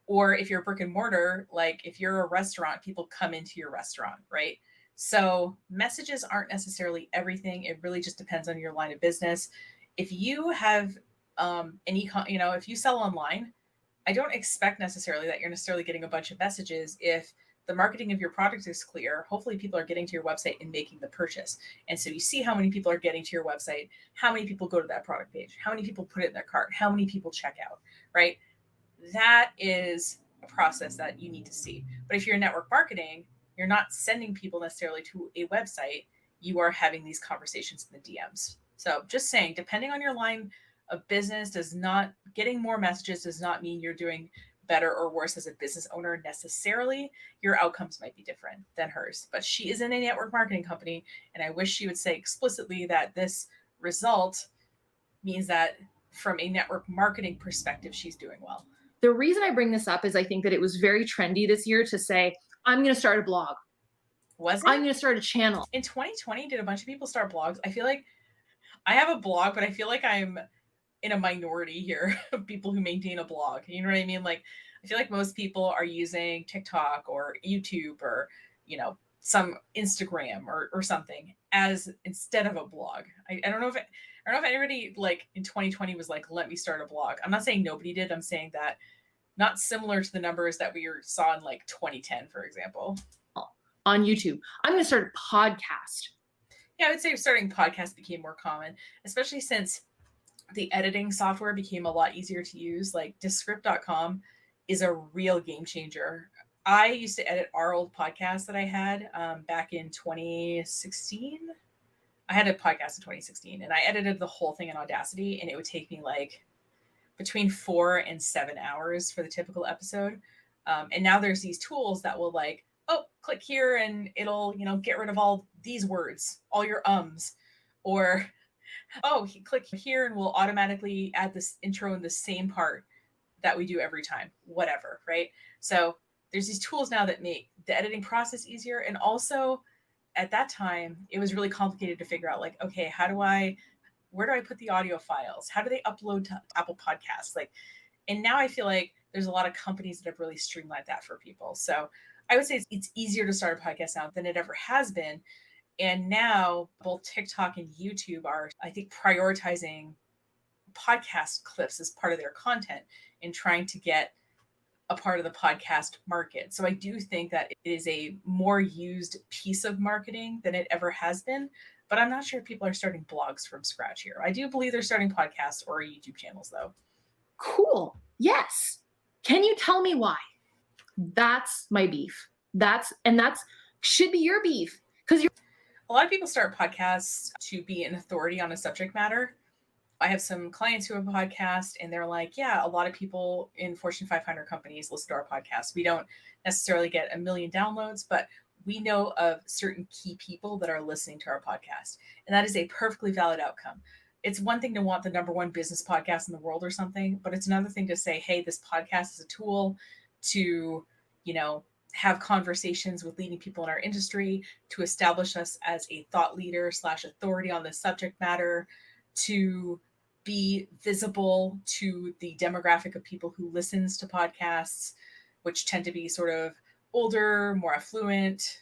Or if you're brick and mortar, like if you're a restaurant, people come into your restaurant, right? So messages aren't necessarily everything. It really just depends on your line of business. If you have if you sell online, I don't expect necessarily that you're necessarily getting a bunch of messages. If the marketing of your product is clear, hopefully people are getting to your website and making the purchase. And so you see how many people are getting to your website, how many people go to that product page, how many people put it in their cart, how many people check out, right? That is a process that you need to see. But if you're network marketing, you're not sending people necessarily to a website. You are having these conversations in the DMs. So just saying, depending on your line of business, getting more messages does not mean you're doing better or worse as a business owner necessarily. Your outcomes might be different than hers, but she is in a network marketing company. And I wish she would say explicitly that this result means that from a network marketing perspective, she's doing well. The reason I bring this up is I think that it was very trendy this year to say, I'm going to start a blog. Was it? I'm going to start a channel. In 2020, did a bunch of people start blogs? I feel like I have a blog, but I feel like I'm in a minority here of people who maintain a blog. You know what I mean? Like, I feel like most people are using TikTok or YouTube or, some Instagram or something as instead of a blog. I don't know if anybody like in 2020 was like, let me start a blog. I'm not saying nobody did. I'm saying that not similar to the numbers that we saw in like 2010, for example. On YouTube, I'm going to start a podcast. Yeah, I would say starting podcasts became more common, especially since the editing software became a lot easier to use. Like Descript.com is a real game changer. I used to edit our old podcast that I had back in 2016. I had a podcast in 2016 and I edited the whole thing in Audacity, and it would take me like between 4 and 7 hours for the typical episode. And now there's these tools that will like, oh, click here and it'll, get rid of all these words, all your ums, or oh, click here and we'll automatically add this intro in the same part that we do every time, whatever, right? So there's these tools now that make the editing process easier. And also at that time, it was really complicated to figure out like, okay, where do I put the audio files? How do they upload to Apple Podcasts? Like, and now I feel like there's a lot of companies that have really streamlined that for people. So I would say it's easier to start a podcast now than it ever has been. And now both TikTok and YouTube are, I think, prioritizing podcast clips as part of their content and trying to get a part of the podcast market. So I do think that it is a more used piece of marketing than it ever has been. But I'm not sure if people are starting blogs from scratch here. I do believe they're starting podcasts or YouTube channels, though. Cool. Yes. Can you tell me why? That's my beef. That's should be your beef, because a lot of people start podcasts to be an authority on a subject matter. I have some clients who have a podcast and they're like, yeah, a lot of people in Fortune 500 companies listen to our podcast. We don't necessarily get 1 million downloads, but we know of certain key people that are listening to our podcast. And that is a perfectly valid outcome. It's one thing to want the number one business podcast in the world or something, but it's another thing to say, hey, this podcast is a tool to, have conversations with leading people in our industry, to establish us as a thought leader / authority on the subject matter, to be visible to the demographic of people who listens to podcasts, which tend to be sort of older, more affluent,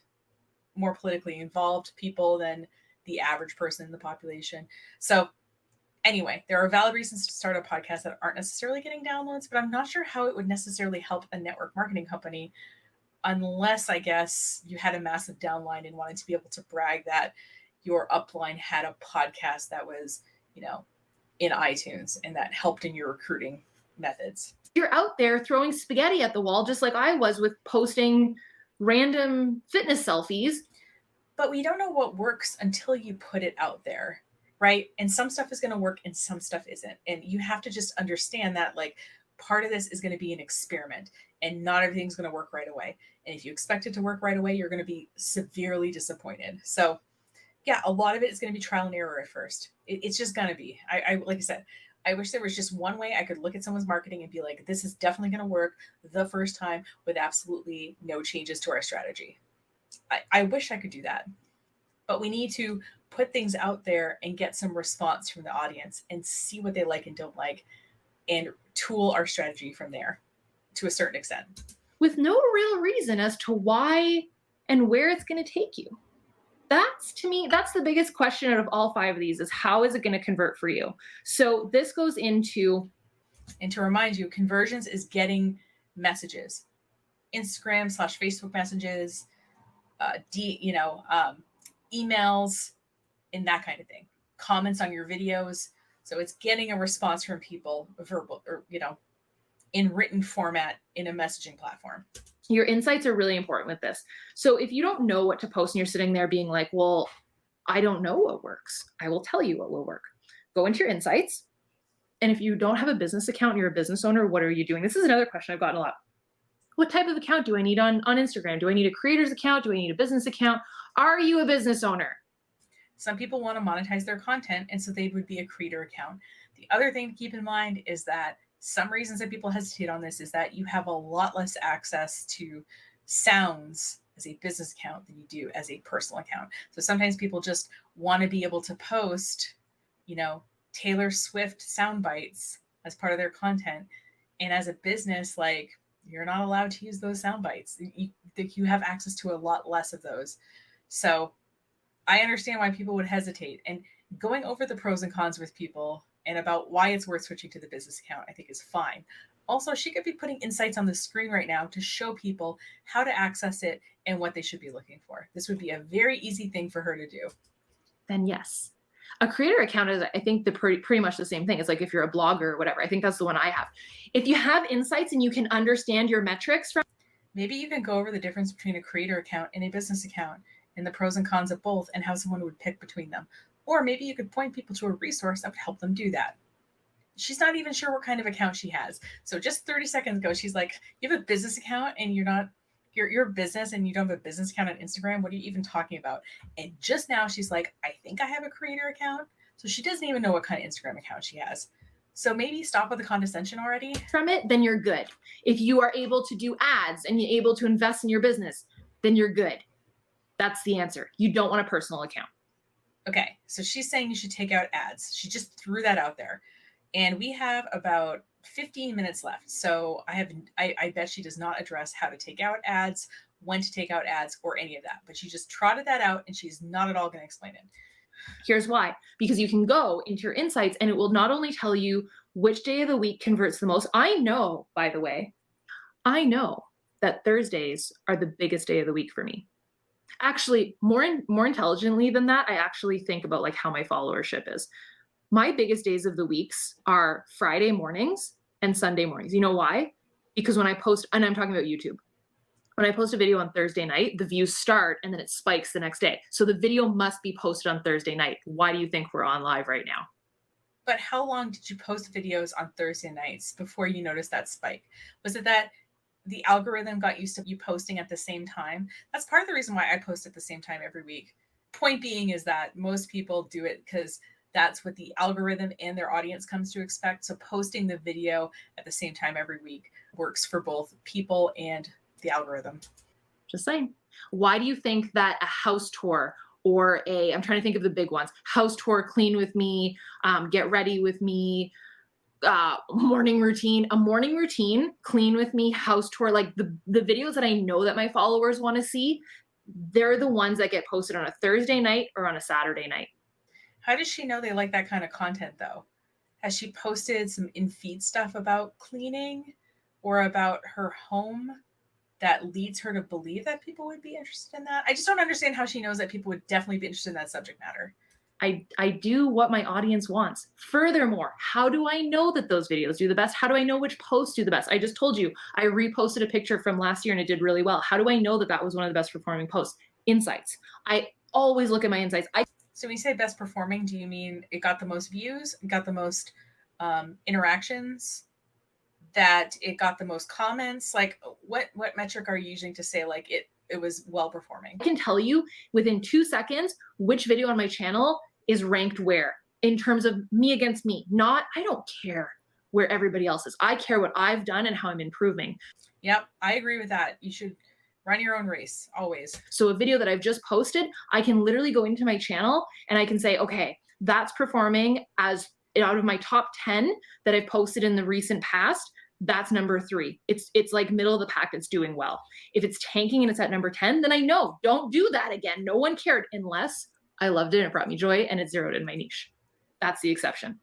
more politically involved people than the average person in the population. So anyway, there are valid reasons to start a podcast that aren't necessarily getting downloads, but I'm not sure how it would necessarily help a network marketing company unless, I guess, you had a massive downline and wanted to be able to brag that your upline had a podcast that was, in iTunes and that helped in your recruiting methods. You're out there throwing spaghetti at the wall, just like I was with posting random fitness selfies. But we don't know what works until you put it out there, right? And some stuff is going to work and some stuff isn't. And you have to just understand that, like, part of this is going to be an experiment and not everything's going to work right away. And if you expect it to work right away, you're going to be severely disappointed. So yeah, a lot of it is going to be trial and error at first. It's just going to be. I like I said, I wish there was just one way I could look at someone's marketing and be like, this is definitely going to work the first time with absolutely no changes to our strategy. I wish I could do that. But we need to put things out there and get some response from the audience and see what they like and don't like and tool our strategy from there to a certain extent. With no real reason as to why and where it's going to take you. To me, that's the biggest question out of all 5 of these is how is it going to convert for you? So this goes into... And to remind you, conversions is getting messages, Instagram / Facebook messages, emails, and that kind of thing. Comments on your videos. So it's getting a response from people, verbal or, in written format in a messaging platform. Your insights are really important with this. So if you don't know what to post and you're sitting there being like, well, I don't know what works, I will tell you what will work. Go into your insights. And if you don't have a business account, you're a business owner, what are you doing? This is another question I've gotten a lot. What type of account do I need on Instagram? Do I need a creator's account? Do I need a business account? Are you a business owner? Some people want to monetize their content, and so they would be a creator account. The other thing to keep in mind is that some reasons that people hesitate on this is that you have a lot less access to sounds as a business account than you do as a personal account. So sometimes people just want to be able to post, Taylor Swift sound bites as part of their content. And as a business, like, you're not allowed to use those sound bites. You have access to a lot less of those. So I understand why people would hesitate. And going over the pros and cons with people and about why it's worth switching to the business account, I think is fine. Also, she could be putting insights on the screen right now to show people how to access it and what they should be looking for. This would be a very easy thing for her to do. Then yes. A creator account is, I think, pretty much the same thing. It's like if you're a blogger or whatever. I think that's the one I have. If you have insights and you can understand your metrics from... Maybe you can go over the difference between a creator account and a business account and the pros and cons of both and how someone would pick between them. Or maybe you could point people to a resource that would help them do that. She's not even sure what kind of account she has. So just 30 seconds ago, she's like, you have a business account and you're not Your business and you don't have a business account on Instagram. What are you even talking about? And just now she's like, I think I have a creator account. So she doesn't even know what kind of Instagram account she has. So maybe stop with the condescension already. From it, then you're good. If you are able to do ads and you're able to invest in your business, then you're good. That's the answer. You don't want a personal account. Okay, so she's saying you should take out ads. She just threw that out there. And we have about 15 minutes left. So I bet she does not address how to take out ads, when to take out ads, or any of that. But she just trotted that out and she's not at all going to explain it. Here's why. Because you can go into your insights and it will not only tell you which day of the week converts the most. I know, by the way, I know that Thursdays are the biggest day of the week for me. Actually, more intelligently than that, I actually think about like how my followership is. My biggest days of the weeks are Friday mornings and Sunday mornings. You know why? Because when I post, and I'm talking about YouTube, when I post a video on Thursday night, the views start and then it spikes the next day. So the video must be posted on Thursday night. Why do you think we're on live right now? But how long did you post videos on Thursday nights before you noticed that spike? Was it that the algorithm got used to you posting at the same time? That's part of the reason why I post at the same time every week. Point being is that most people do it because that's what the algorithm and their audience comes to expect. So posting the video at the same time every week works for both people and the algorithm. Just saying. Why do you think that a house tour or I'm trying to think of the big ones, house tour, clean with me, get ready with me, morning routine, clean with me, house tour, like the videos that I know that my followers want to see, they're the ones that get posted on a Thursday night or on a Saturday night. How does she know they like that kind of content though? Has she posted some in-feed stuff about cleaning or about her home that leads her to believe that people would be interested in that? I just don't understand how she knows that people would definitely be interested in that subject matter. I do what my audience wants. Furthermore, how do I know that those videos do the best? How do I know which posts do the best? I just told you, I reposted a picture from last year and it did really well. How do I know that that was one of the best performing posts? Insights. I always look at my insights. So when you say best performing, do you mean it got the most views, it got the most interactions, that it got the most comments? Like what metric are you using to say like it was well performing? I can tell you within 2 seconds which video on my channel is ranked where in terms of me against me. Not, I don't care where everybody else is. I care what I've done and how I'm improving. Yep, I agree with that. You should run your own race always. So a video that I've just posted, I can literally go into my channel and I can say, okay, that's performing as out of my top 10 that I've posted in the recent past. That's number 3. It's like middle of the pack that's doing well. If it's tanking and it's at number 10, then I know, don't do that again. No one cared unless I loved it and it brought me joy and it zeroed in my niche. That's the exception.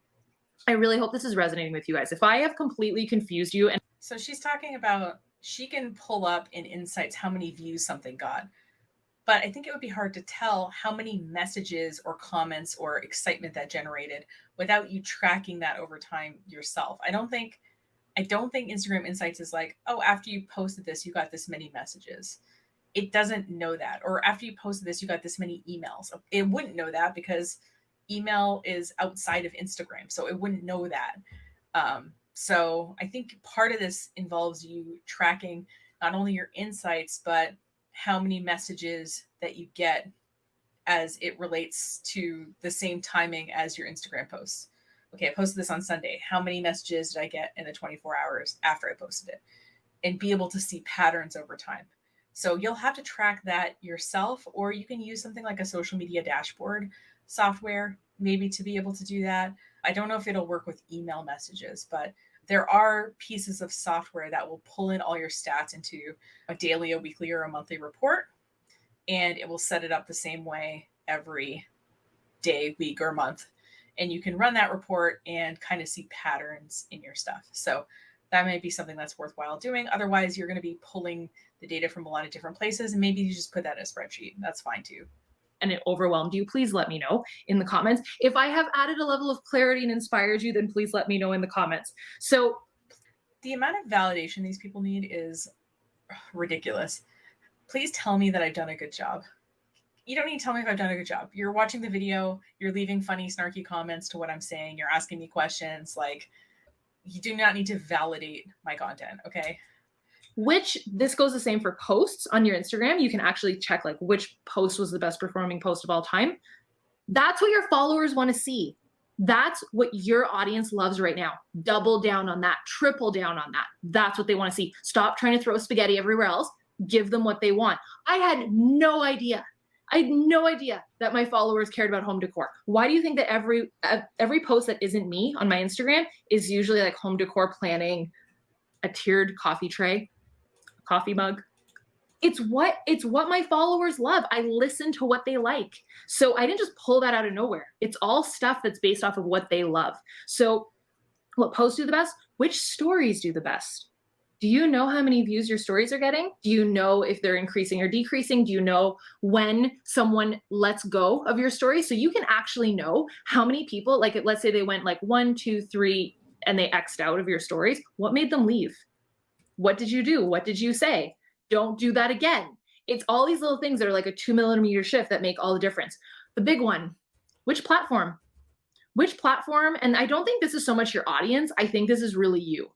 I really hope this is resonating with you guys. If I have completely confused you. And so she's talking about she can pull up in insights how many views something got. But I think it would be hard to tell how many messages or comments or excitement that generated without you tracking that over time yourself. I don't think Instagram Insights is like, oh, after you posted this, you got this many messages. It doesn't know that. Or after you posted this, you got this many emails. It wouldn't know that because email is outside of Instagram. So it wouldn't know that. So I think part of this involves you tracking not only your insights, but how many messages that you get as it relates to the same timing as your Instagram posts. Okay, I posted this on Sunday. How many messages did I get in the 24 hours after I posted it? And be able to see patterns over time. So you'll have to track that yourself, or you can use something like a social media dashboard software, maybe to be able to do that. I don't know if it'll work with email messages, but there are pieces of software that will pull in all your stats into a daily, a weekly, or a monthly report. And it will set it up the same way every day, week, or month. And you can run that report and kind of see patterns in your stuff. So that might be something that's worthwhile doing. Otherwise, you're going to be pulling the data from a lot of different places. And maybe you just put that in a spreadsheet. That's fine too. And it overwhelmed you, please let me know in the comments. If I have added a level of clarity and inspired you, then please let me know in the comments. So the amount of validation these people need is ridiculous. Please tell me that I've done a good job. You don't need to tell me if I've done a good job. You're watching the video, you're leaving funny, snarky comments to what I'm saying, you're asking me questions. Like, you do not need to validate my content, okay? which this goes the same for posts on your Instagram. You can actually check like which post was the best performing post of all time. That's what your followers want to see. That's what your audience loves right now. Double down on that, triple down on that. That's what they want to see. Stop trying to throw spaghetti everywhere else. Give them what they want. I had no idea that my followers cared about home decor. Why do you think that every post that isn't me on my Instagram is usually like home decor planning, a tiered coffee tray, coffee mug? It's what my followers love. I listen to what they like. So I didn't just pull that out of nowhere. It's all stuff that's based off of what they love. So what posts do the best? Which stories do the best? Do you know how many views your stories are getting? Do you know if they're increasing or decreasing? Do you know when someone lets go of your story? So you can actually know how many people, like let's say they went like 1, 2, 3, and they X'd out of your stories. What made them leave? What did you do? What did you say? Don't do that again. It's all these little things that are like a 2 millimeter shift that make all the difference. The big one, which platform? Which platform? And I don't think this is so much your audience. I think this is really you.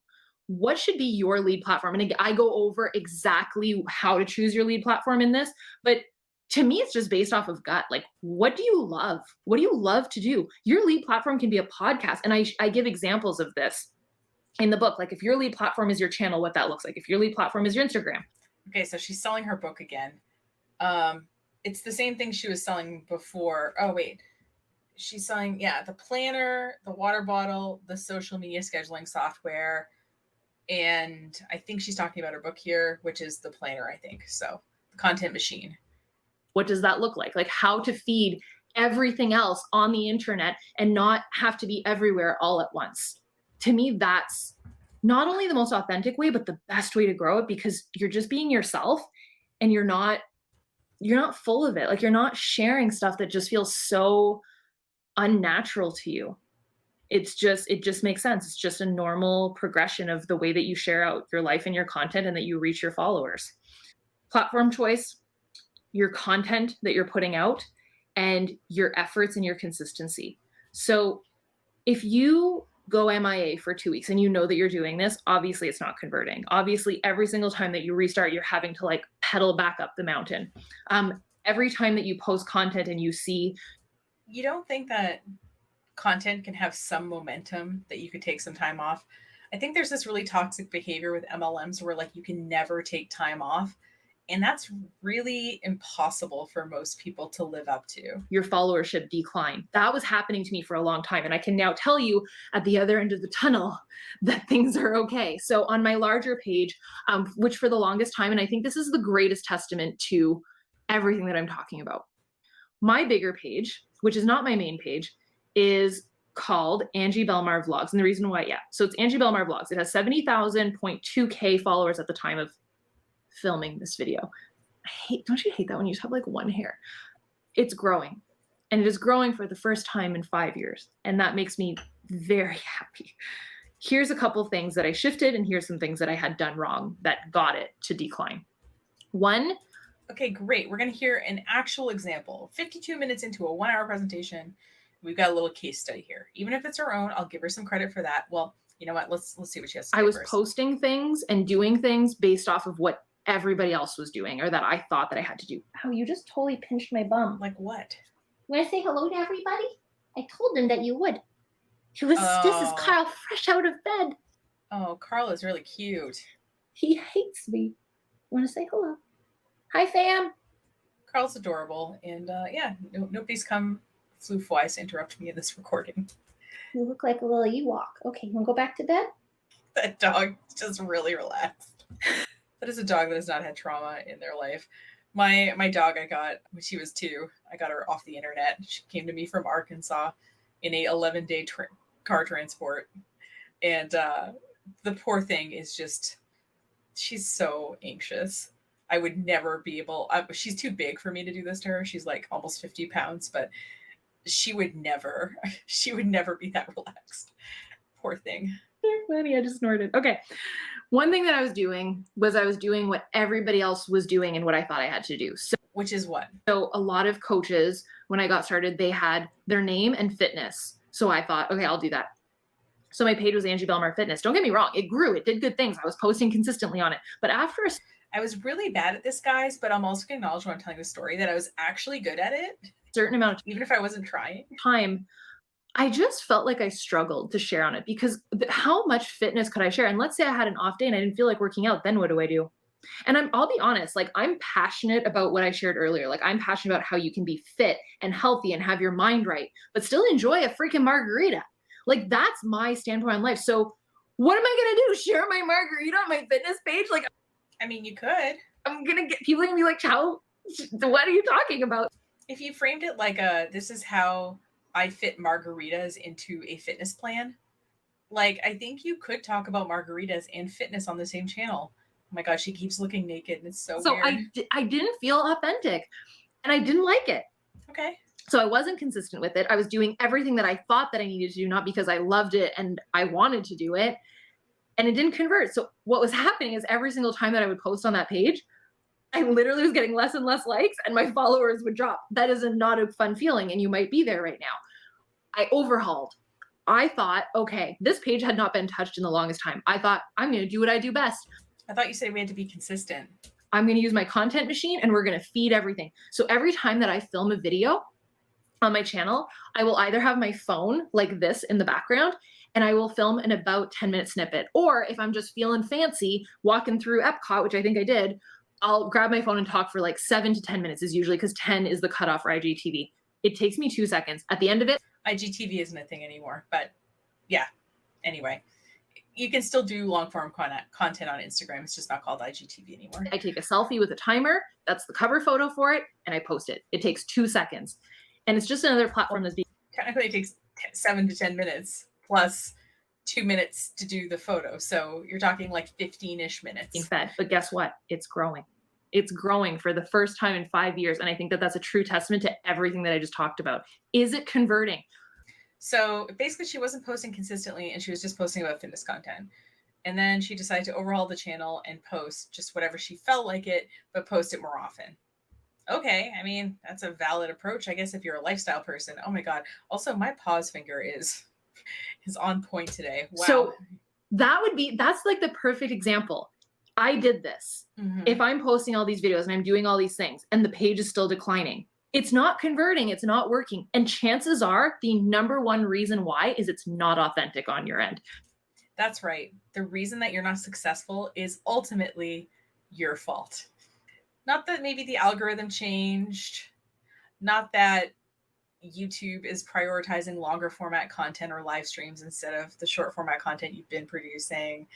What should be your lead platform? And I go over exactly how to choose your lead platform in this, but to me, it's just based off of gut. Like, what do you love? What do you love to do? Your lead platform can be a podcast. And I give examples of this in the book. Like if your lead platform is your channel, what that looks like. If your lead platform is your Instagram. Okay, so she's selling her book again. It's the same thing she was selling before. Oh, wait. She's selling, the planner, the water bottle, the social media scheduling software. And I think she's talking about her book here, which is the planner, I think. So the content machine. What does that look like? Like how to feed everything else on the internet and not have to be everywhere all at once. To me, that's not only the most authentic way, but the best way to grow it, because you're just being yourself and you're not full of it. Like you're not sharing stuff that just feels so unnatural to you. It just makes sense. It's just a normal progression of the way that you share out your life and your content and that you reach your followers. Platform choice, your content that you're putting out, and your efforts and your consistency. So if you go MIA for 2 weeks and you know that you're doing this, obviously it's not converting. Obviously, every single time that you restart, you're having to like pedal back up the mountain. Every time that you post content and you see. You don't think that content can have some momentum that you could take some time off? I think there's this really toxic behavior with MLMs where like you can never take time off. And that's really impossible for most people to live up to. Your followership decline. That was happening to me for a long time. And I can now tell you at the other end of the tunnel that things are okay. So on my larger page, which for the longest time, and I think this is the greatest testament to everything that I'm talking about. My bigger page, which is not my main page, is called Angie Bellmare Vlogs. And the reason why, so it's Angie Bellmare Vlogs. It has 70,000.2K followers at the time of filming this video. Don't you hate that when you just have like one hair? It's growing, and it is growing for the first time in 5 years. And that makes me very happy. Here's a couple things that I shifted, and here's some things that I had done wrong that got it to decline. One. Okay, great. We're going to hear an actual example. 52 minutes into a 1 hour presentation. We've got a little case study here. Even if it's her own, I'll give her some credit for that. Well, you know what? Let's see what she has to say. I was posting things and doing things based off of what everybody else was doing, or that I thought that I had to do. Oh, you just totally pinched my bum. Like what? You want to say hello to everybody? I told him that you would. This is Carl fresh out of bed. Oh, Carl is really cute. He hates me. Want to say hello? Hi, fam. Carl's adorable. And nobody's come floof-wise to interrupt me in this recording. You look like a little Ewok. Okay, you want to go back to bed? That dog just really relaxed. That is a dog that has not had trauma in their life. My dog I got when she was 2. I got her off the internet. She came to me from Arkansas in a 11-day car transport. And the poor thing is just, she's so anxious. I would never be able, she's too big for me to do this to her. She's like almost 50 pounds, but she would never be that relaxed. Poor thing. Funny, I just snorted. Okay. One thing that I was doing was what everybody else was doing and what I thought I had to do. So, which is what? So a lot of coaches, when I got started, they had their name and fitness. So I thought, okay, I'll do that. So my page was Angie Bellmare Fitness. Don't get me wrong. It grew. It did good things. I was posting consistently on it. But after a I was really bad at this, guys, but I'm also going to acknowledge when I'm telling the story that I was actually good at it, certain amount of even if I wasn't trying. time, I just felt like I struggled to share on it because how much fitness could I share? And let's say I had an off day and I didn't feel like working out, then what do I do? And I'll be honest, like I'm passionate about what I shared earlier. Like I'm passionate about how you can be fit and healthy and have your mind right, but still enjoy a freaking margarita. Like that's my standpoint on life. So what am I gonna do? Share my margarita on my fitness page? Like, I mean, you could. I'm gonna get people gonna be like, how? What are you talking about? If you framed it like this is how I fit margaritas into a fitness plan, like I think you could talk about margaritas and fitness on the same channel. Oh my gosh, she keeps looking naked and it's so weird. I didn't feel authentic and I didn't like it. Okay. So I wasn't consistent with it. I was doing everything that I thought that I needed to do, not because I loved it and I wanted to do it. And it didn't convert. So what was happening is every single time that I would post on that page, I literally was getting less and less likes and my followers would drop. That is not a fun feeling. And you might be there right now. I overhauled. I thought, okay, this page had not been touched in the longest time. I thought, I'm going to do what I do best. I thought you said we had to be consistent. I'm going to use my content machine and we're going to feed everything. So every time that I film a video on my channel, I will either have my phone like this in the background and I will film an about 10-minute snippet. Or if I'm just feeling fancy walking through Epcot, which I think I did, I'll grab my phone and talk for like 7 to 10 minutes is usually because 10 is the cutoff for IGTV. It takes me 2 seconds. At the end of it, IGTV isn't a thing anymore, but yeah. Anyway, you can still do long form content on Instagram. It's just not called IGTV anymore. I take a selfie with a timer. That's the cover photo for it. And I post it. It takes 2 seconds. And it's just another platform that's being. Technically, it takes 7 to 10 minutes plus 2 minutes to do the photo. So you're talking like 15-ish minutes. Fed. But guess what? It's growing. It's growing for the first time in 5 years. And I think that that's a true testament to everything that I just talked about. Is it converting? So basically she wasn't posting consistently and she was just posting about fitness content. And then she decided to overhaul the channel and post just whatever she felt like it, but post it more often. Okay, I mean, that's a valid approach, I guess, if you're a lifestyle person. Oh my God. Also, my pause finger is on point today. Wow. So that's like the perfect example. I did this. Mm-hmm. If I'm posting all these videos and I'm doing all these things and the page is still declining, it's not converting, it's not working. And chances are the number one reason why is it's not authentic on your end. That's right. The reason that you're not successful is ultimately your fault. Not that maybe the algorithm changed, not that YouTube is prioritizing longer format content or live streams instead of the short format content you've been producing.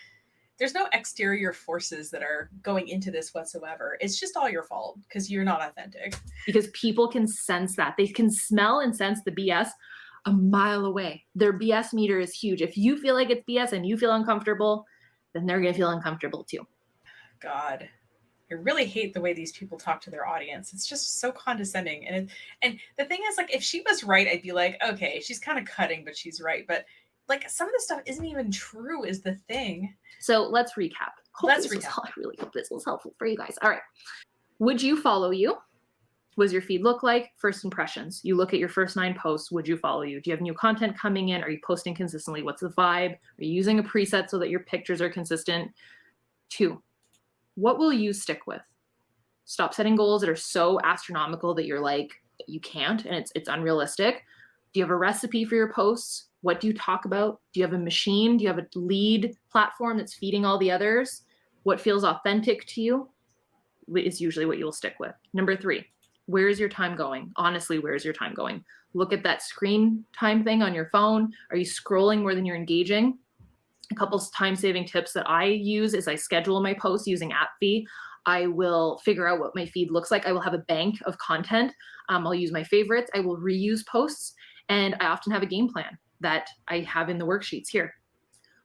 There's no exterior forces that are going into this whatsoever. It's just all your fault because you're not authentic. Because people can sense that. They can smell and sense the BS a mile away. Their BS meter is huge. If you feel like it's BS and you feel uncomfortable, then they're going to feel uncomfortable too. God, I really hate the way these people talk to their audience. It's just so condescending. And the thing is, like, if she was right, I'd be like, okay, she's kind of cutting, but she's right. But like some of this stuff isn't even true is the thing. So let's recap. I really hope this was helpful for you guys. All right. Would you follow you? What does your feed look like? First impressions. You look at your first 9 posts. Would you follow you? Do you have new content coming in? Are you posting consistently? What's the vibe? Are you using a preset so that your pictures are consistent? 2, what will you stick with? Stop setting goals that are so astronomical that you're like, you can't, and it's unrealistic. Do you have a recipe for your posts? What do you talk about? Do you have a machine? Do you have a lead platform that's feeding all the others? What feels authentic to you is usually what you'll stick with. Number 3, where is your time going? Honestly, where is your time going? Look at that screen time thing on your phone. Are you scrolling more than you're engaging? A couple time-saving tips that I use is I schedule my posts using AppFee. I will figure out what my feed looks like. I will have a bank of content. I'll use my favorites. I will reuse posts. And I often have a game plan that I have in the worksheets here.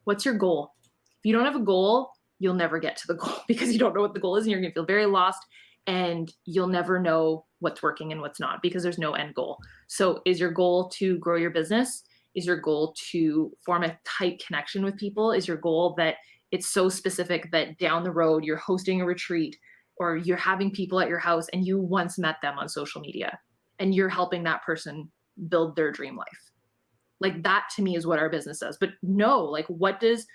What's your goal? If you don't have a goal, you'll never get to the goal because you don't know what the goal is and you're going to feel very lost and you'll never know what's working and what's not because there's no end goal. So is your goal to grow your business? Is your goal to form a tight connection with people? Is your goal that it's so specific that down the road you're hosting a retreat or you're having people at your house and you once met them on social media and you're helping that person build their dream life? Like that to me is what our business does. But no, like what does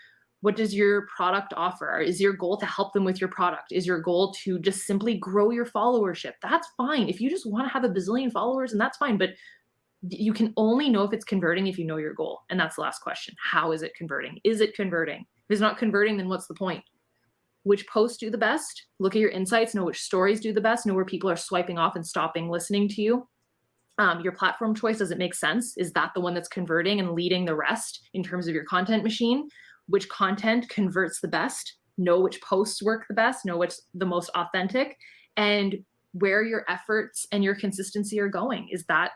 your product offer? Is your goal to help them with your product? Is your goal to just simply grow your followership? That's fine. If you just want to have a bazillion followers, and that's fine, but you can only know if it's converting if you know your goal. And that's the last question. How is it converting? Is it converting? If it's not converting, then what's the point? Which posts do the best? Look at your insights, know which stories do the best, know where people are swiping off and stopping listening to you. Your platform choice, does it make sense? Is that the one that's converting and leading the rest in terms of your content machine? Which content converts the best? Know which posts work the best, know what's the most authentic, and where your efforts and your consistency are going. Is that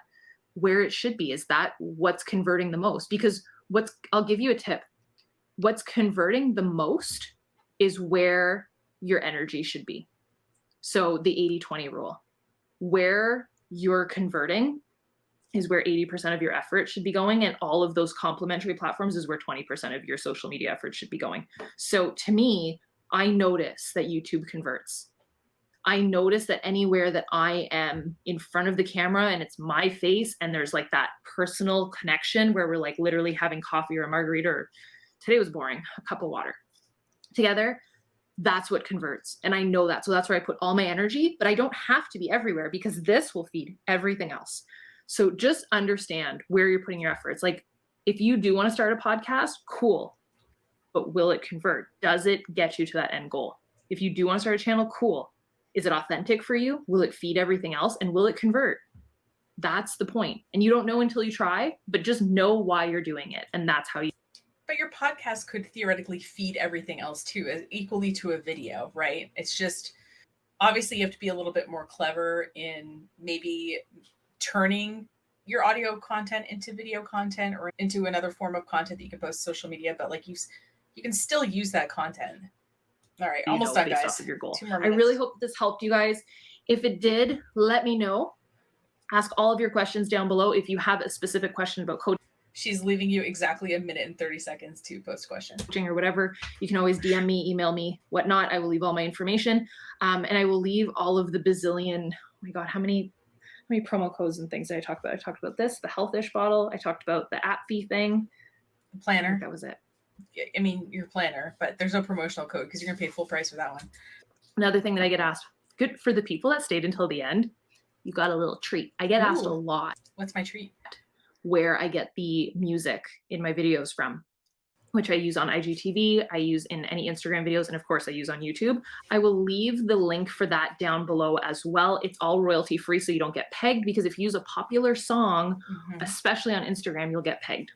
where it should be? Is that what's converting the most? Because I'll give you a tip. What's converting the most is where your energy should be. So the 80-20 rule, where you're converting is where 80% of your effort should be going. And all of those complementary platforms is where 20% of your social media effort should be going. So to me, I notice that YouTube converts. I notice that anywhere that I am in front of the camera and it's my face and there's like that personal connection where we're like literally having coffee or a margarita, or today was boring, a cup of water together, that's what converts. And I know that. So that's where I put all my energy, but I don't have to be everywhere because this will feed everything else. So just understand where you're putting your efforts. Like if you do want to start a podcast, cool, but will it convert? Does it get you to that end goal? If you do want to start a channel, cool. Is it authentic for you? Will it feed everything else? And will it convert? That's the point. And you don't know until you try, but just know why you're doing it. And that's how you. But your podcast could theoretically feed everything else too, as equally to a video, right? It's just, obviously you have to be a little bit more clever in maybe turning your audio content into video content or into another form of content that you can post to social media, but like you can still use that content. All right, almost done, based guys. off of your goal. 2 more I minutes. really hope this helped you guys. If it did, let me know. Ask all of your questions down below. If you have a specific question about coaching, she's leaving you exactly 1 minute and 30 seconds to post question or whatever, you can always DM me, email me, whatnot. I will leave all my information, and I will leave all of the bazillion. Oh my god, how many promo codes and things did I talk about? I talked about this, the Healthish bottle. I talked about the app fee thing. The planner. That was it. I mean, your planner, but there's no promotional code because you're gonna pay full price for that one. Another thing that I get asked, good for the people that stayed until the end, you got a little treat. I get asked a lot. What's my treat? Where I get the music in my videos from, which I use on IGTV, I use in any Instagram videos, and of course I use on YouTube. I will leave the link for that down below as well. It's all royalty free, so you don't get pegged, because if you use a popular song, especially on Instagram, you'll get pegged,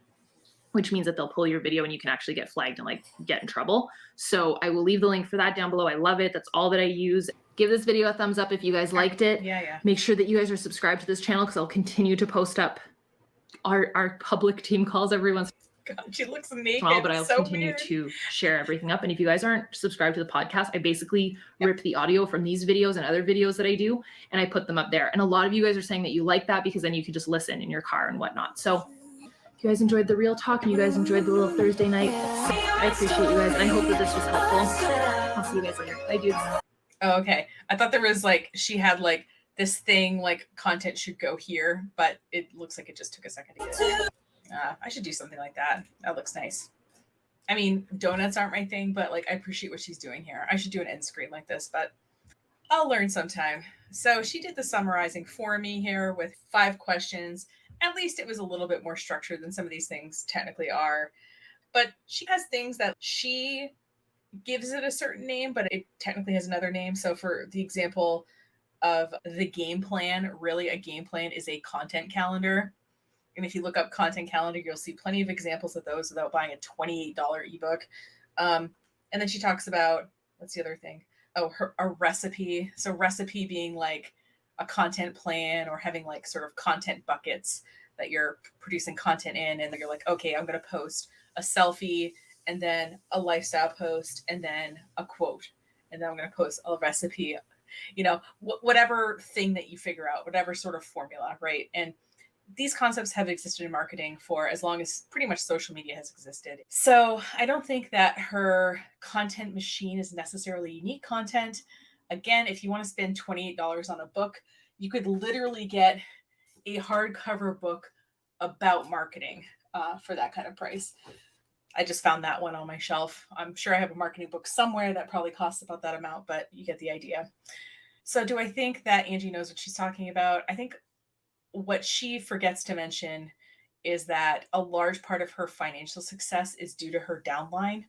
which means that they'll pull your video and you can actually get flagged and like get in trouble. So I will leave the link for that down below. I love it. That's all that I use. Give this video a thumbs up if you guys liked it. Yeah. Make sure that you guys are subscribed to this channel because I'll continue to post up our public team calls every once. God, she looks naked. But I'll continue to share everything up. And if you guys aren't subscribed to the podcast, I basically rip the audio from these videos and other videos that I do, and I put them up there. And a lot of you guys are saying that you like that because then you can just listen in your car and whatnot. So if you guys enjoyed the real talk and you guys enjoyed the little Thursday night, I appreciate you guys. And I hope that this was helpful. I'll see you guys later. Bye, dudes. Oh, okay. I thought there was like, she had like this thing, like content should go here, but it looks like it just took a second to get it. I should do something like that. That looks nice. I mean, donuts aren't my thing, but like I appreciate what she's doing here. I should do an end screen like this, but I'll learn sometime. So she did the summarizing for me here with 5 questions. At least it was a little bit more structured than some of these things technically are. But she has things that she gives it a certain name, but it technically has another name. So for the example of the game plan, really a game plan is a content calendar. And if you look up content calendar, you'll see plenty of examples of those without buying a $28 ebook. And then she talks about, what's the other thing? Oh, a recipe. So recipe being like a content plan or having like sort of content buckets that you're producing content in. And you're like, okay, I'm going to post a selfie and then a lifestyle post and then a quote. And then I'm going to post a recipe, you know, whatever thing that you figure out, whatever sort of formula, right? And these concepts have existed in marketing for as long as pretty much social media has existed. So I don't think that her content machine is necessarily unique content. Again, if you want to spend $28 on a book, you could literally get a hardcover book about marketing for that kind of price. I just found that one on my shelf. I'm sure I have a marketing book somewhere that probably costs about that amount, but you get the idea. So, do I think that Angie knows what she's talking about? I think what she forgets to mention is that a large part of her financial success is due to her downline.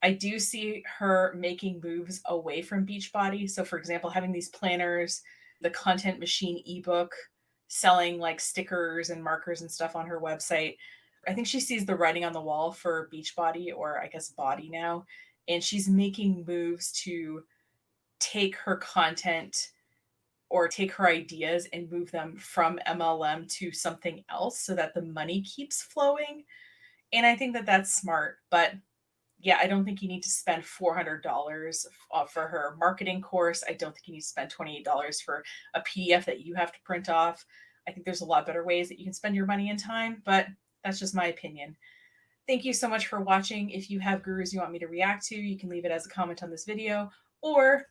I do see her making moves away from Beachbody. So, for example, having these planners, the Content Machine ebook, selling like stickers and markers and stuff on her website. I think she sees the writing on the wall for Beachbody, or I guess Body now, and she's making moves to take her content or take her ideas and move them from MLM to something else so that the money keeps flowing. And I think that that's smart. But yeah, I don't think you need to spend $400 for her marketing course. I don't think you need to spend $28 for a PDF that you have to print off. I think there's a lot better ways that you can spend your money and time, but that's just my opinion. Thank you so much for watching. If you have gurus you want me to react to, you can leave it as a comment on this video, or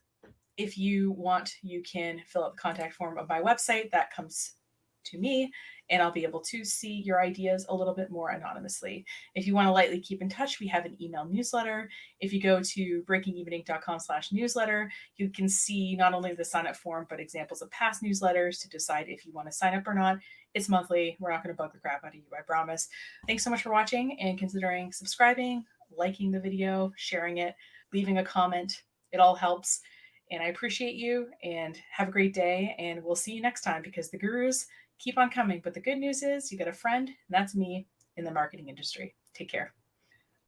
if you want, you can fill out the contact form of my website. That comes to me, and I'll be able to see your ideas a little bit more anonymously. If you want to lightly keep in touch, we have an email newsletter. If you go to breakingeveninc.com/newsletter, you can see not only the sign up form, but examples of past newsletters to decide if you want to sign up or not. It's monthly. We're not going to bug the crap out of you, I promise. Thanks so much for watching and considering subscribing, liking the video, sharing it, leaving a comment. It all helps. And I appreciate you, and have a great day. And we'll see you next time, because the gurus keep on coming. But the good news is you got a friend, and that's me, in the marketing industry. Take care.